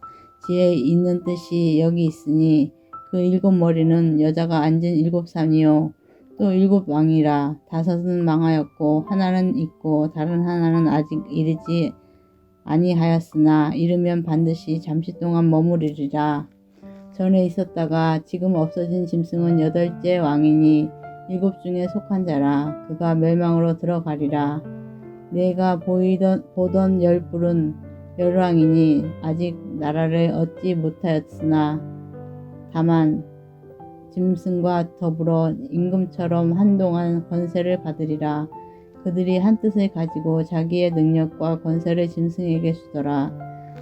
지혜 있는 뜻이 여기 있으니 그 일곱 머리는 여자가 앉은 일곱 산이요 또 일곱 왕이라. 다섯은 망하였고 하나는 있고 다른 하나는 아직 이르지 아니하였으나 이르면 반드시 잠시 동안 머무르리라. 전에 있었다가 지금 없어진 짐승은 여덟째 왕이니 일곱 중에 속한 자라. 그가 멸망으로 들어가리라. 내가 보던 열 뿔은 열왕이니 아직 나라를 얻지 못하였으나 다만 짐승과 더불어 임금처럼 한동안 권세를 받으리라. 그들이 한 뜻을 가지고 자기의 능력과 권세를 짐승에게 주더라.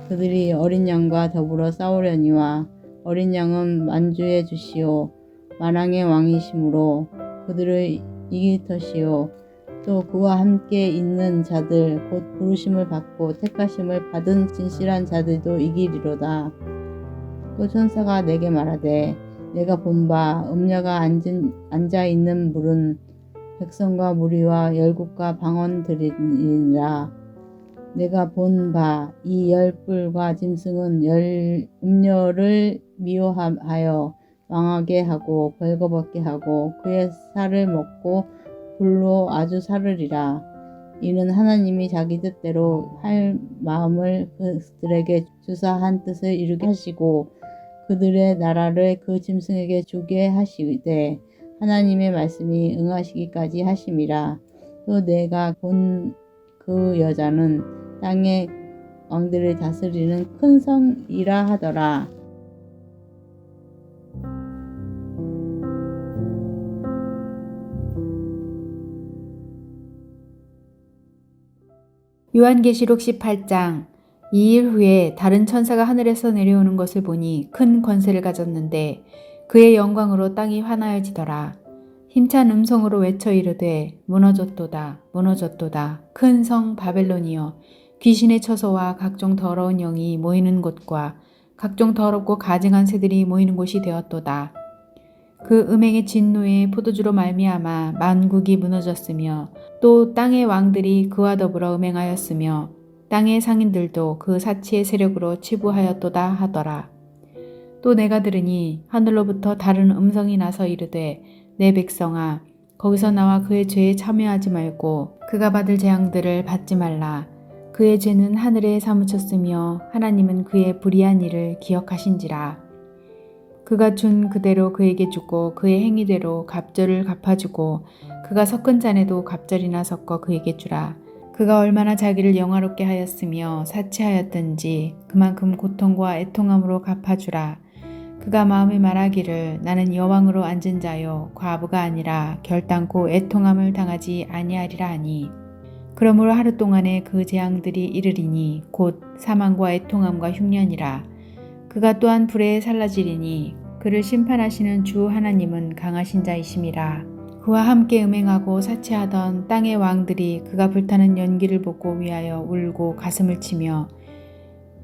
그들이 어린 양과 더불어 싸우려니와 어린 양은 만주의 주시오 만왕의 왕이시므로 그들을 이길 터시오. 또 그와 함께 있는 자들 곧 부르심을 받고 택하심을 받은 진실한 자들도 이기리로다. 또 천사가 내게 말하되 내가 본 바 음녀가 앉아 있는 물은 백성과 무리와 열국과 방언들이니라. 내가 본 바 이 열불과 짐승은 음녀를 미워하여 망하게 하고 벌거벗게 하고 그의 살을 먹고 불로 아주 사르리라. 이는 하나님이 자기 뜻대로 할 마음을 그들에게 주사 한 뜻을 이루게 하시고 그들의 나라를 그 짐승에게 주게 하시되 하나님의 말씀이 응하시기까지 하심이라. 또 내가 본 그 여자는 땅의 왕들을 다스리는 큰 성이라 하더라. 요한계시록 18장. 2일 후에 다른 천사가 하늘에서 내려오는 것을 보니 큰 권세를 가졌는데 그의 영광으로 땅이 환하여지더라. 힘찬 음성으로 외쳐 이르되 무너졌도다 무너졌도다 큰 성 바벨론이여 귀신의 처소와 각종 더러운 영이 모이는 곳과 각종 더럽고 가증한 새들이 모이는 곳이 되었도다. 그 음행의 진노의 포도주로 말미암아 만국이 무너졌으며 또 땅의 왕들이 그와 더불어 음행하였으며 땅의 상인들도 그 사치의 세력으로 치부하였도다 하더라. 또 내가 들으니 하늘로부터 다른 음성이 나서 이르되 내 백성아 거기서 나와 그의 죄에 참여하지 말고 그가 받을 재앙들을 받지 말라. 그의 죄는 하늘에 사무쳤으며 하나님은 그의 불의한 일을 기억하신지라. 그가 준 그대로 그에게 주고 그의 행위대로 갑절을 갚아주고 그가 섞은 잔에도 갑절이나 섞어 그에게 주라. 그가 얼마나 자기를 영화롭게 하였으며 사치하였든지 그만큼 고통과 애통함으로 갚아주라. 그가 마음에 말하기를 나는 여왕으로 앉은 자요 과부가 아니라 결단코 애통함을 당하지 아니하리라 하니 그러므로 하루 동안에 그 재앙들이 이르리니 곧 사망과 애통함과 흉년이라. 그가 또한 불에 살라지리니 그를 심판하시는 주 하나님은 강하신 자이심이라. 그와 함께 음행하고 사치하던 땅의 왕들이 그가 불타는 연기를 보고 위하여 울고 가슴을 치며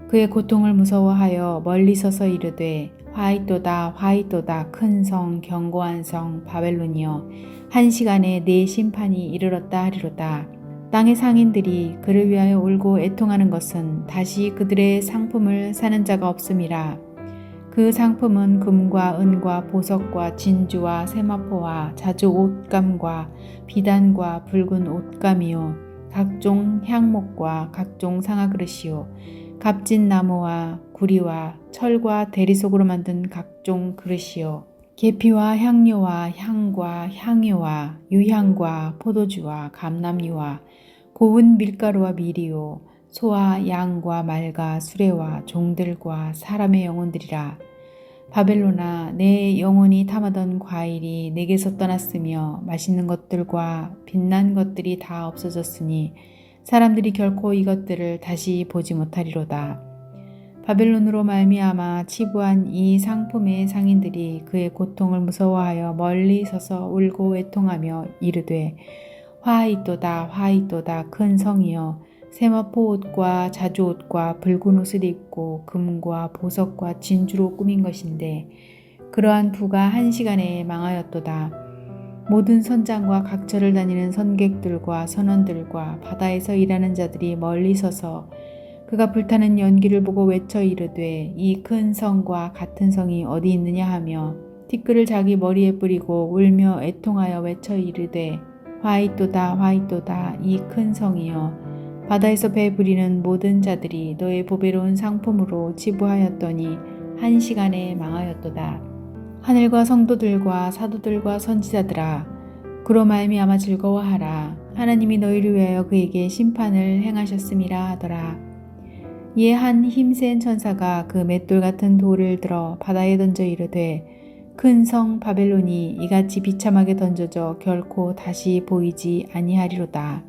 그의 고통을 무서워하여 멀리 서서 이르되 화이또다 화이또다 큰 성 견고한 성 바벨론이여 한 시간에 네 심판이 이르렀다 하리로다. 땅의 상인들이 그를 위하여 울고 애통하는 것은 다시 그들의 상품을 사는 자가 없음이라. 그 상품은 금과 은과 보석과 진주와 세마포와 자주 옷감과 비단과 붉은 옷감이요 각종 향목과 각종 상아그릇이요 값진 나무와 구리와 철과 대리석으로 만든 각종 그릇이요 계피와 향료와 향과 향유와 유향과 포도주와 감람유와 고운 밀가루와 미리요 소와 양과 말과 수레와 종들과 사람의 영혼들이라. 바벨론아 내 영혼이 탐하던 과일이 내게서 떠났으며 맛있는 것들과 빛난 것들이 다 없어졌으니 사람들이 결코 이것들을 다시 보지 못하리로다. 바벨론으로 말미암아 치부한 이 상품의 상인들이 그의 고통을 무서워하여 멀리 서서 울고 애통하며 이르되 화이또다 화이또다 큰 성이여 세마포 옷과 자주 옷과 붉은 옷을 입고 금과 보석과 진주로 꾸민 것인데 그러한 부가 한 시간에 망하였도다. 모든 선장과 각처를 다니는 선객들과 선원들과 바다에서 일하는 자들이 멀리 서서 그가 불타는 연기를 보고 외쳐 이르되 이 큰 성과 같은 성이 어디 있느냐 하며 티끌을 자기 머리에 뿌리고 울며 애통하여 외쳐 이르되 화이또다 화이또다 이 큰 성이여 바다에서 배 부리는 모든 자들이 너의 보배로운 상품으로 치부하였더니 한 시간에 망하였도다. 하늘과 성도들과 사도들과 선지자들아 그로 말미암아 즐거워하라. 하나님이 너희를 위하여 그에게 심판을 행하셨음이라 하더라. 이에 한 힘센 천사가 그 맷돌 같은 돌을 들어 바다에 던져 이르되 큰 성 바벨론이 이같이 비참하게 던져져 결코 다시 보이지 아니하리로다.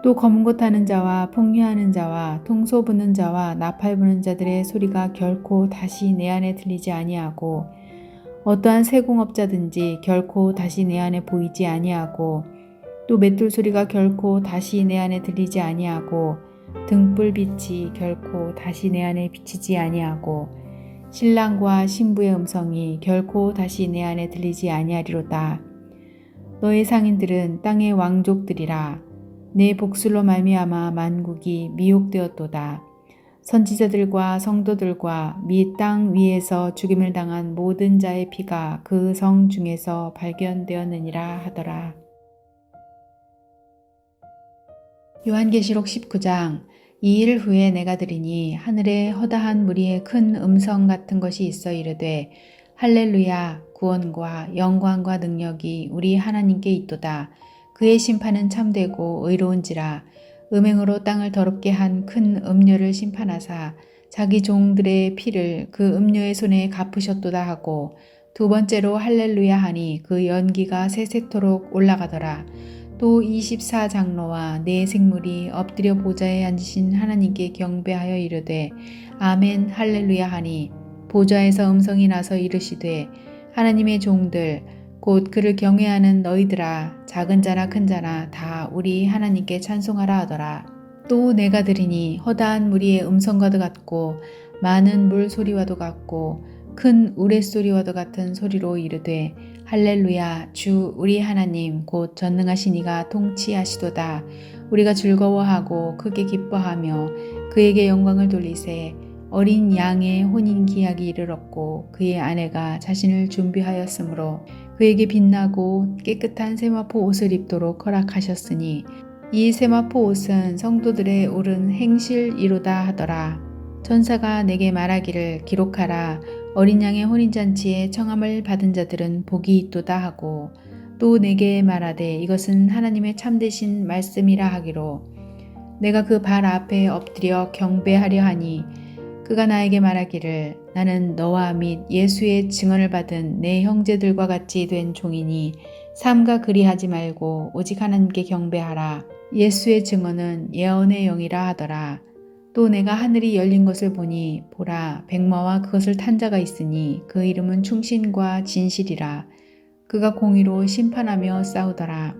또 검은 것 하는 자와 풍류하는 자와 통소 부는 자와 나팔 부는 자들의 소리가 결코 다시 내 안에 들리지 아니하고 어떠한 세공업자든지 결코 다시 내 안에 보이지 아니하고 또 맷돌 소리가 결코 다시 내 안에 들리지 아니하고 등불빛이 결코 다시 내 안에 비치지 아니하고 신랑과 신부의 음성이 결코 다시 내 안에 들리지 아니하리로다. 너의 상인들은 땅의 왕족들이라. 내 복술로 말미암아 만국이 미혹되었도다. 선지자들과 성도들과 및 땅 위에서 죽임을 당한 모든 자의 피가 그 성 중에서 발견되었느니라 하더라. 요한계시록 19장. 이 일 후에 내가 들으니 하늘에 허다한 무리의 큰 음성 같은 것이 있어 이르되 할렐루야, 구원과 영광과 능력이 우리 하나님께 있도다. 그의 심판은 참되고 의로운지라. 음행으로 땅을 더럽게 한 큰 음녀를 심판하사 자기 종들의 피를 그 음녀의 손에 갚으셨도다 하고 두 번째로 할렐루야 하니 그 연기가 세세토록 올라가더라. 또 24장로와 네 생물이 엎드려 보좌에 앉으신 하나님께 경배하여 이르되 아멘 할렐루야 하니 보좌에서 음성이 나서 이르시되 하나님의 종들 곧 그를 경외하는 너희들아 작은 자나 큰 자나 다 우리 하나님께 찬송하라 하더라. 또 내가 들으니 허다한 무리의 음성과도 같고 많은 물 소리와도 같고 큰 우레소리와도 같은 소리로 이르되 할렐루야 주 우리 하나님 곧 전능하신 이가 통치하시도다. 우리가 즐거워하고 크게 기뻐하며 그에게 영광을 돌리세. 어린 양의 혼인 기약이 이르렀고 그의 아내가 자신을 준비하였으므로 그에게 빛나고 깨끗한 세마포 옷을 입도록 허락하셨으니 이 세마포 옷은 성도들의 옳은 행실이로다 하더라. 천사가 내게 말하기를 기록하라. 어린 양의 혼인잔치에 청함을 받은 자들은 복이 있도다 하고 또 내게 말하되 이것은 하나님의 참되신 말씀이라 하기로 내가 그 발 앞에 엎드려 경배하려 하니 그가 나에게 말하기를 나는 너와 및 예수의 증언을 받은 내 형제들과 같이 된 종이니 삼가 그리하지 말고 오직 하나님께 경배하라. 예수의 증언은 예언의 영이라 하더라. 또 내가 하늘이 열린 것을 보니 보라 백마와 그것을 탄 자가 있으니 그 이름은 충신과 진실이라. 그가 공의로 심판하며 싸우더라.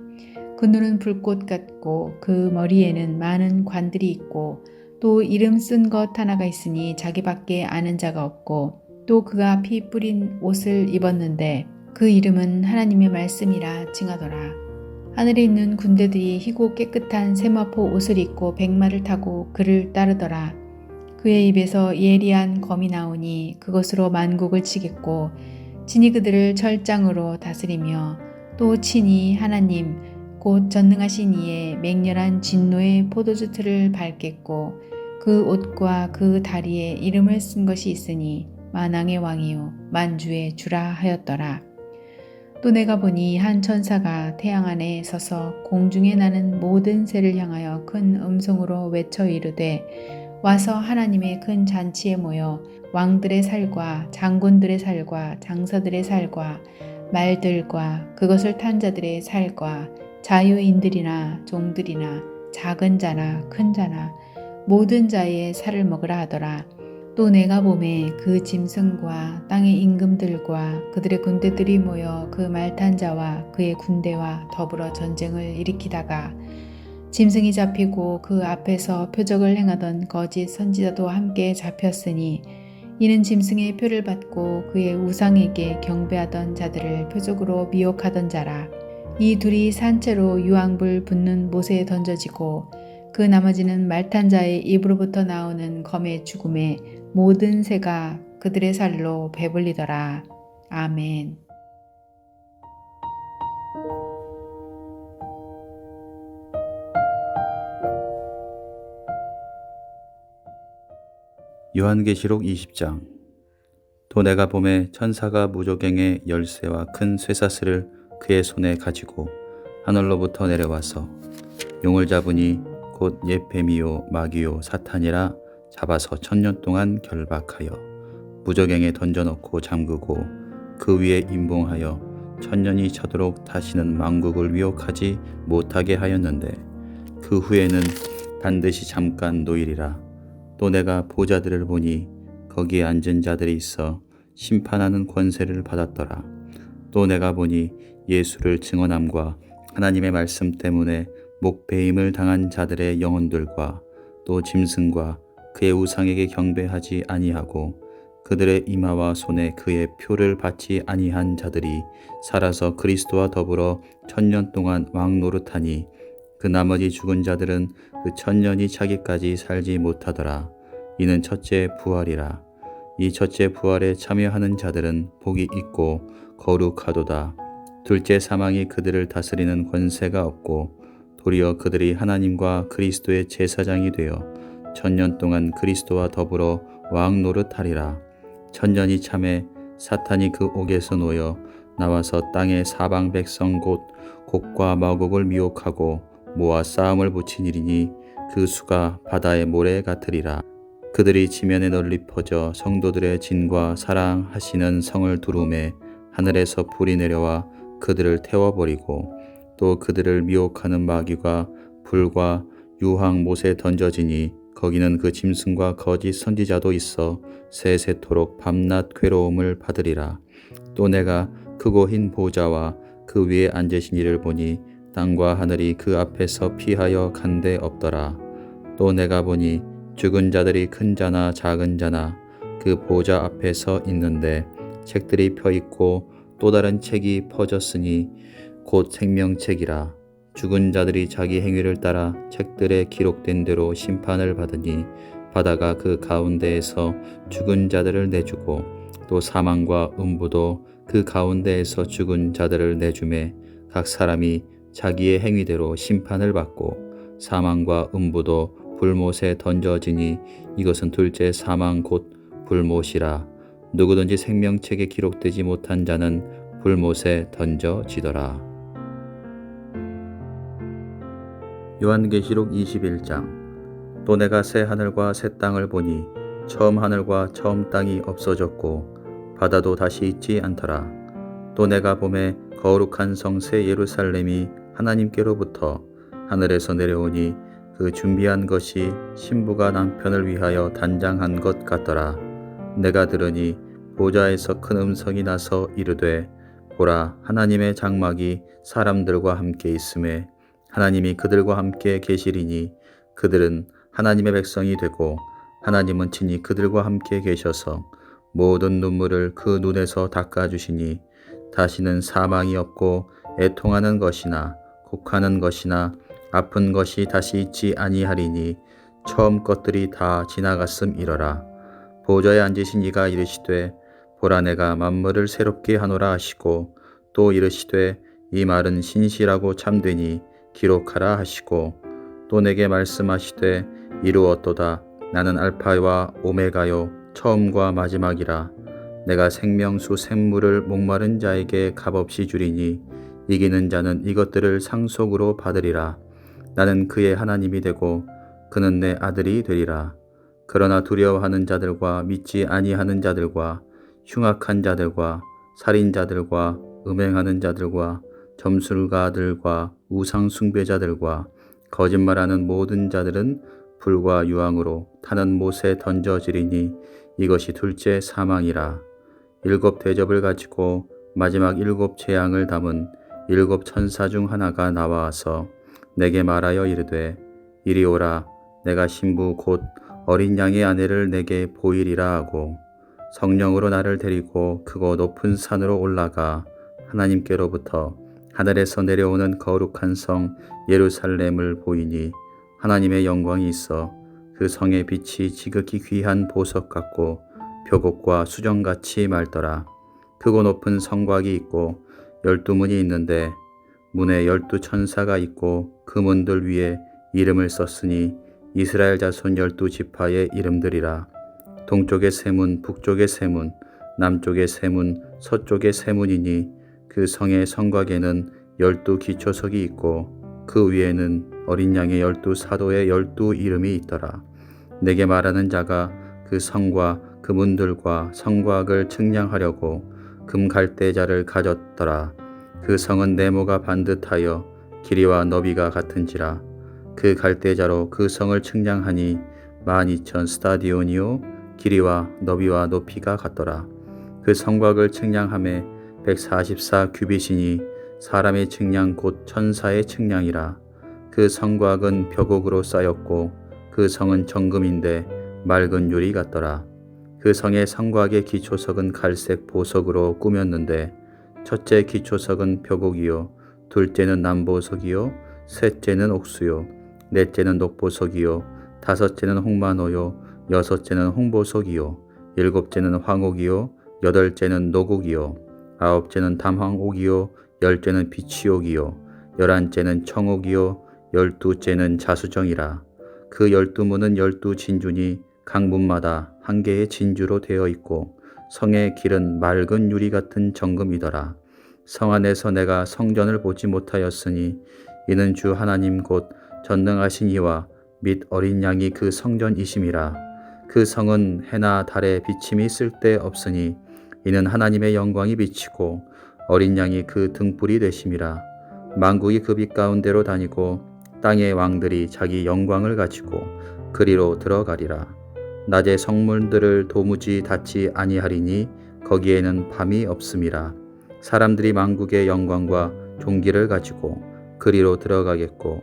그 눈은 불꽃 같고 그 머리에는 많은 관들이 있고 또 이름 쓴 것 하나가 있으니 자기밖에 아는 자가 없고 또 그가 피 뿌린 옷을 입었는데 그 이름은 하나님의 말씀이라 칭하더라. 하늘에 있는 군대들이 희고 깨끗한 세마포 옷을 입고 백마를 타고 그를 따르더라. 그의 입에서 예리한 검이 나오니 그것으로 만국을 치겠고 친히 그들을 철장으로 다스리며 또 친히 하나님 곧 전능하신 이의 맹렬한 진노의 포도주 틀을 밟겠고 그 옷과 그 다리에 이름을 쓴 것이 있으니 만왕의 왕이요 만주의 주라 하였더라. 또 내가 보니 한 천사가 태양 안에 서서 공중에 나는 모든 새를 향하여 큰 음성으로 외쳐 이르되 와서 하나님의 큰 잔치에 모여 왕들의 살과 장군들의 살과 장사들의 살과 말들과 그것을 탄 자들의 살과 자유인들이나 종들이나 작은 자나 큰 자나 모든 자의 살을 먹으라 하더라. 또 내가 보매 그 짐승과 땅의 임금들과 그들의 군대들이 모여 그 말탄 자와 그의 군대와 더불어 전쟁을 일으키다가 짐승이 잡히고 그 앞에서 표적을 행하던 거짓 선지자도 함께 잡혔으니 이는 짐승의 표를 받고 그의 우상에게 경배하던 자들을 표적으로 미혹하던 자라. 이 둘이 산채로 유황불 붙는 못에 던져지고 그 나머지는 말탄 자의 입으로부터 나오는 검의 죽음에 모든 새가 그들의 살로 배불리더라. 아멘. 요한계시록 20장. 또 내가 보매 천사가 무조갱의 열쇠와 큰 쇠사슬을 그의 손에 가지고 하늘로부터 내려와서 용을 잡으니 곧 옛뱀이요 마귀요 사탄이라 잡아서 1000년 동안 결박하여 무저갱에 던져놓고 잠그고 그 위에 임봉하여 천년이 차도록 다시는 만국을 위협하지 못하게 하였는데 그 후에는 반드시 잠깐 노일이라. 또 내가 보좌들을 보니 거기에 앉은 자들이 있어 심판하는 권세를 받았더라. 또 내가 보니 예수를 증언함과 하나님의 말씀 때문에 목배임을 당한 자들의 영혼들과 또 짐승과 그의 우상에게 경배하지 아니하고 그들의 이마와 손에 그의 표를 받지 아니한 자들이 살아서 그리스도와 더불어 천년 동안 왕노릇하니 그 나머지 죽은 자들은 그 천년이 차기까지 살지 못하더라. 이는 첫째 부활이라. 이 첫째 부활에 참여하는 자들은 복이 있고 거룩하도다. 둘째 사망이 그들을 다스리는 권세가 없고 도리어 그들이 하나님과 그리스도의 제사장이 되어 천년 동안 그리스도와 더불어 왕노릇하리라. 천년이 참에 사탄이 그 옥에서 놓여 나와서 땅의 사방 백성 곧 곡과 마곡을 미혹하고 모아 싸움을 붙이니리니 그 수가 바다의 모래 같으리라. 그들이 지면에 널리 퍼져 성도들의 진과 사랑하시는 성을 두루매 하늘에서 불이 내려와 그들을 태워버리고 또 그들을 미혹하는 마귀가 불과 유황 못에 던져지니 거기는 그 짐승과 거짓 선지자도 있어 세세토록 밤낮 괴로움을 받으리라. 또 내가 크고 흰 보좌와 그 위에 앉으신 이를 보니 땅과 하늘이 그 앞에서 피하여 간데 없더라. 또 내가 보니 죽은 자들이 큰 자나 작은 자나 그 보좌 앞에 서 있는데 책들이 펴 있고 또 다른 책이 퍼졌으니 곧 생명책이라. 죽은 자들이 자기 행위를 따라 책들에 기록된 대로 심판을 받으니 바다가 그 가운데에서 죽은 자들을 내주고 또 사망과 음부도 그 가운데에서 죽은 자들을 내주매 각 사람이 자기의 행위대로 심판을 받고 사망과 음부도 불못에 던져지니 이것은 둘째 사망 곧 불못이라. 누구든지 생명책에 기록되지 못한 자는 불못에 던져지더라. 요한계시록 21장. 또 내가 새 하늘과 새 땅을 보니 처음 하늘과 처음 땅이 없어졌고 바다도 다시 있지 않더라. 또 내가 보매 거룩한 성 새 예루살렘이 하나님께로부터 하늘에서 내려오니 그 준비한 것이 신부가 남편을 위하여 단장한 것 같더라. 내가 들으니 보좌에서 큰 음성이 나서 이르되 보라, 하나님의 장막이 사람들과 함께 있음에 하나님이 그들과 함께 계시리니 그들은 하나님의 백성이 되고 하나님은 친히 그들과 함께 계셔서 모든 눈물을 그 눈에서 닦아주시니 다시는 사망이 없고 애통하는 것이나 곡하는 것이나 아픈 것이 다시 있지 아니하리니 처음 것들이 다 지나갔음이러라. 보좌에 앉으신 이가 이르시되 보라, 내가 만물을 새롭게 하노라 하시고 또 이르시되 이 말은 신실하고 참되니 기록하라 하시고 또 내게 말씀하시되 이루었도다. 나는 알파와 오메가요 처음과 마지막이라. 내가 생명수 샘물을 목마른 자에게 값없이 주리니 이기는 자는 이것들을 상속으로 받으리라. 나는 그의 하나님이 되고 그는 내 아들이 되리라. 그러나 두려워하는 자들과 믿지 아니하는 자들과 흉악한 자들과 살인자들과 음행하는 자들과 점술가들과 우상 숭배자들과 거짓말하는 모든 자들은 불과 유황으로 타는 못에 던져지리니 이것이 둘째 사망이라. 일곱 대접을 가지고 마지막 일곱 재앙을 담은 일곱 천사 중 하나가 나와서 내게 말하여 이르되 이리 오라. 내가 신부 곧 어린 양의 아내를 내게 보이리라 하고 성령으로 나를 데리고 크고 높은 산으로 올라가 하나님께로부터 하늘에서 내려오는 거룩한 성 예루살렘을 보이니 하나님의 영광이 있어 그 성의 빛이 지극히 귀한 보석 같고 벽옥과 수정같이 맑더라. 크고 높은 성곽이 있고 12문이 있는데 문에 12천사가 있고 그 문들 위에 이름을 썼으니 이스라엘 자손 12지파의 이름들이라. 동쪽의 세 문, 북쪽의 세 문, 남쪽의 세 문, 서쪽의 세 문이니 그 성의 성곽에는 12기초석이 있고 그 위에는 어린 양의 12사도의 12 이름이 있더라. 내게 말하는 자가 그 성과 그 문들과 성곽을 측량하려고 금갈대자를 가졌더라. 그 성은 네모가 반듯하여 길이와 너비가 같은지라. 그 갈대자로 그 성을 측량하니 12,000 스타디온이요 길이와 너비와 높이가 같더라. 그 성곽을 측량함에 144 규빗이니 사람의 측량 곧 천사의 측량이라. 그 성곽은 벼곡으로 쌓였고 그 성은 정금인데 맑은 유리 같더라. 그 성의 성곽의 기초석은 갈색 보석으로 꾸몄는데 첫째 기초석은 벼곡이요 둘째는 남보석이요 셋째는 옥수요 넷째는 녹보석이요 다섯째는 홍마노요 여섯째는 홍보석이요 일곱째는 황옥이요 여덟째는 노곡이요 아홉째는 담황옥이요 열째는 비치옥이요 열한째는 청옥이요 열두째는 자수정이라. 그 12문은 12진주니 각 문마다 한 개의 진주로 되어 있고 성의 길은 맑은 유리 같은 정금이더라. 성 안에서 내가 성전을 보지 못하였으니 이는 주 하나님 곧 전능하신 이와 및 어린 양이 그 성전이심이라. 그 성은 해나 달의 비침이 쓸데없으니 이는 하나님의 영광이 비치고 어린 양이 그 등불이 되심이라. 만국이 그 빛 가운데로 다니고 땅의 왕들이 자기 영광을 가지고 그리로 들어가리라. 낮에 성문들을 도무지 닫지 아니하리니 거기에는 밤이 없음이라. 사람들이 만국의 영광과 존귀를 가지고 그리로 들어가겠고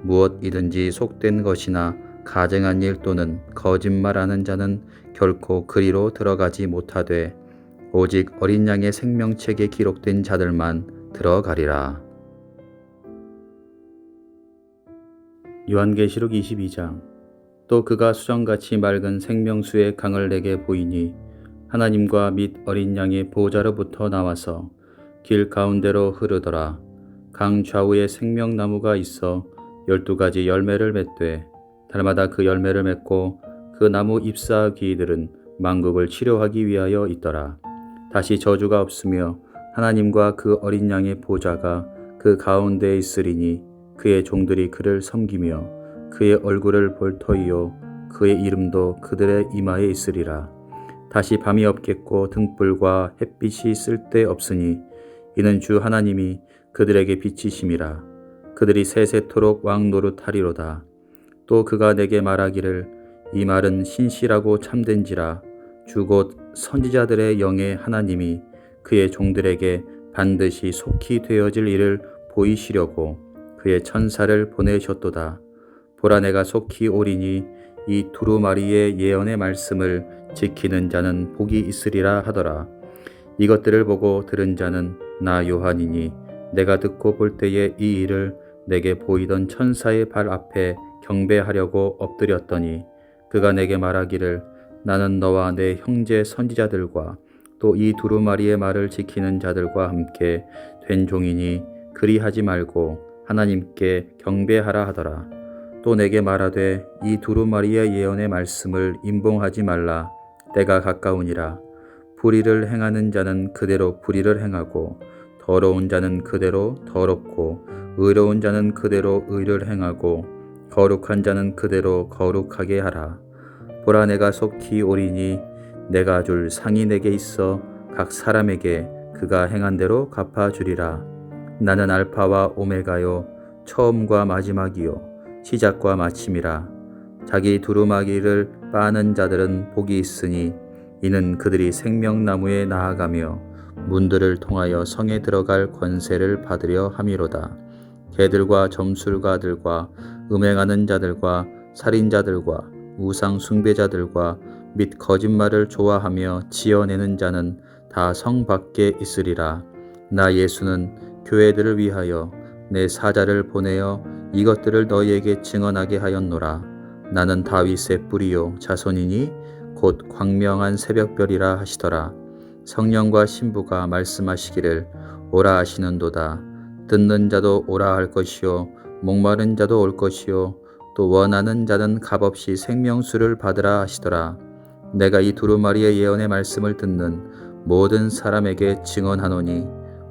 무엇이든지 속된 것이나 가증한 일 또는 거짓말하는 자는 결코 그리로 들어가지 못하되 오직 어린 양의 생명책에 기록된 자들만 들어가리라. 요한계시록 22장. 또 그가 수정같이 맑은 생명수의 강을 내게 보이니 하나님과 및 어린 양의 보호자로부터 나와서 길 가운데로 흐르더라. 강 좌우에 생명나무가 있어 12가지 열매를 맺되 달마다 그 열매를 맺고 그 나무 잎사귀들은 만국을 치료하기 위하여 있더라. 다시 저주가 없으며 하나님과 그 어린 양의 보좌가 그 가운데에 있으리니 그의 종들이 그를 섬기며 그의 얼굴을 볼 터이요 그의 이름도 그들의 이마에 있으리라. 다시 밤이 없겠고 등불과 햇빛이 쓸데없으니 이는 주 하나님이 그들에게 빛이심이라. 그들이 세세토록 왕 노릇하리로다. 또 그가 내게 말하기를 이 말은 신실하고 참된지라. 주 곧 선지자들의 영의 하나님이 그의 종들에게 반드시 속히 되어질 일을 보이시려고 그의 천사를 보내셨도다. 보라 내가 속히 오리니 이 두루마리의 예언의 말씀을 지키는 자는 복이 있으리라 하더라. 이것들을 보고 들은 자는 나 요한이니 내가 듣고 볼 때에 이 일을 내게 보이던 천사의 발 앞에 경배하려고 엎드렸더니 그가 내게 말하기를 나는 너와 내 형제 선지자들과 또 이 두루마리의 말을 지키는 자들과 함께 된 종이니 그리하지 말고 하나님께 경배하라 하더라. 또 내게 말하되 이 두루마리의 예언의 말씀을 임봉하지 말라. 때가 가까우니라. 불의를 행하는 자는 그대로 불의를 행하고 더러운 자는 그대로 더럽고 의로운 자는 그대로 의를 행하고 거룩한 자는 그대로 거룩하게 하라. 보라 내가 속히 오리니 내가 줄 상이 내게 있어 각 사람에게 그가 행한 대로 갚아주리라. 나는 알파와 오메가요 처음과 마지막이요 시작과 마침이라. 자기 두루마기를 빠는 자들은 복이 있으니 이는 그들이 생명나무에 나아가며 문들을 통하여 성에 들어갈 권세를 받으려 함이로다. 개들과 점술가들과 음행하는 자들과 살인자들과 우상 숭배자들과 및 거짓말을 좋아하며 지어내는 자는 다 성 밖에 있으리라. 나 예수는 교회들을 위하여 내 사자를 보내어 이것들을 너희에게 증언하게 하였노라. 나는 다윗의 뿌리요 자손이니 곧 광명한 새벽별이라 하시더라. 성령과 신부가 말씀하시기를 오라 하시는도다. 듣는 자도 오라 할 것이요 목마른 자도 올 것이요 또 원하는 자는 값없이 생명수를 받으라 하시더라. 내가 이 두루마리의 예언의 말씀을 듣는 모든 사람에게 증언하노니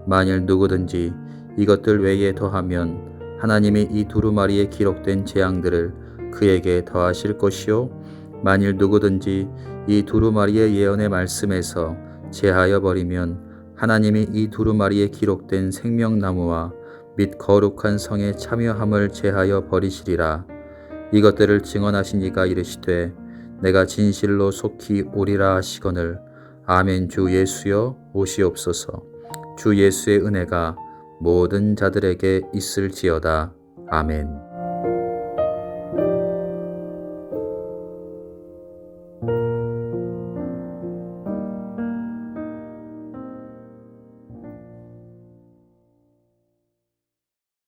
만일 누구든지 이것들 외에 더하면 하나님이 이 두루마리에 기록된 재앙들을 그에게 더하실 것이요 만일 누구든지 이 두루마리의 예언의 말씀에서 제하여 버리면 하나님이 이 두루마리에 기록된 생명나무와 및 거룩한 성에 참여함을 제하여 버리시리라. 이것들을 증언하신 이가 이르시되 내가 진실로 속히 오리라 하시거늘 아멘. 주 예수여 오시옵소서. 주 예수의 은혜가 모든 자들에게 있을지어다. 아멘.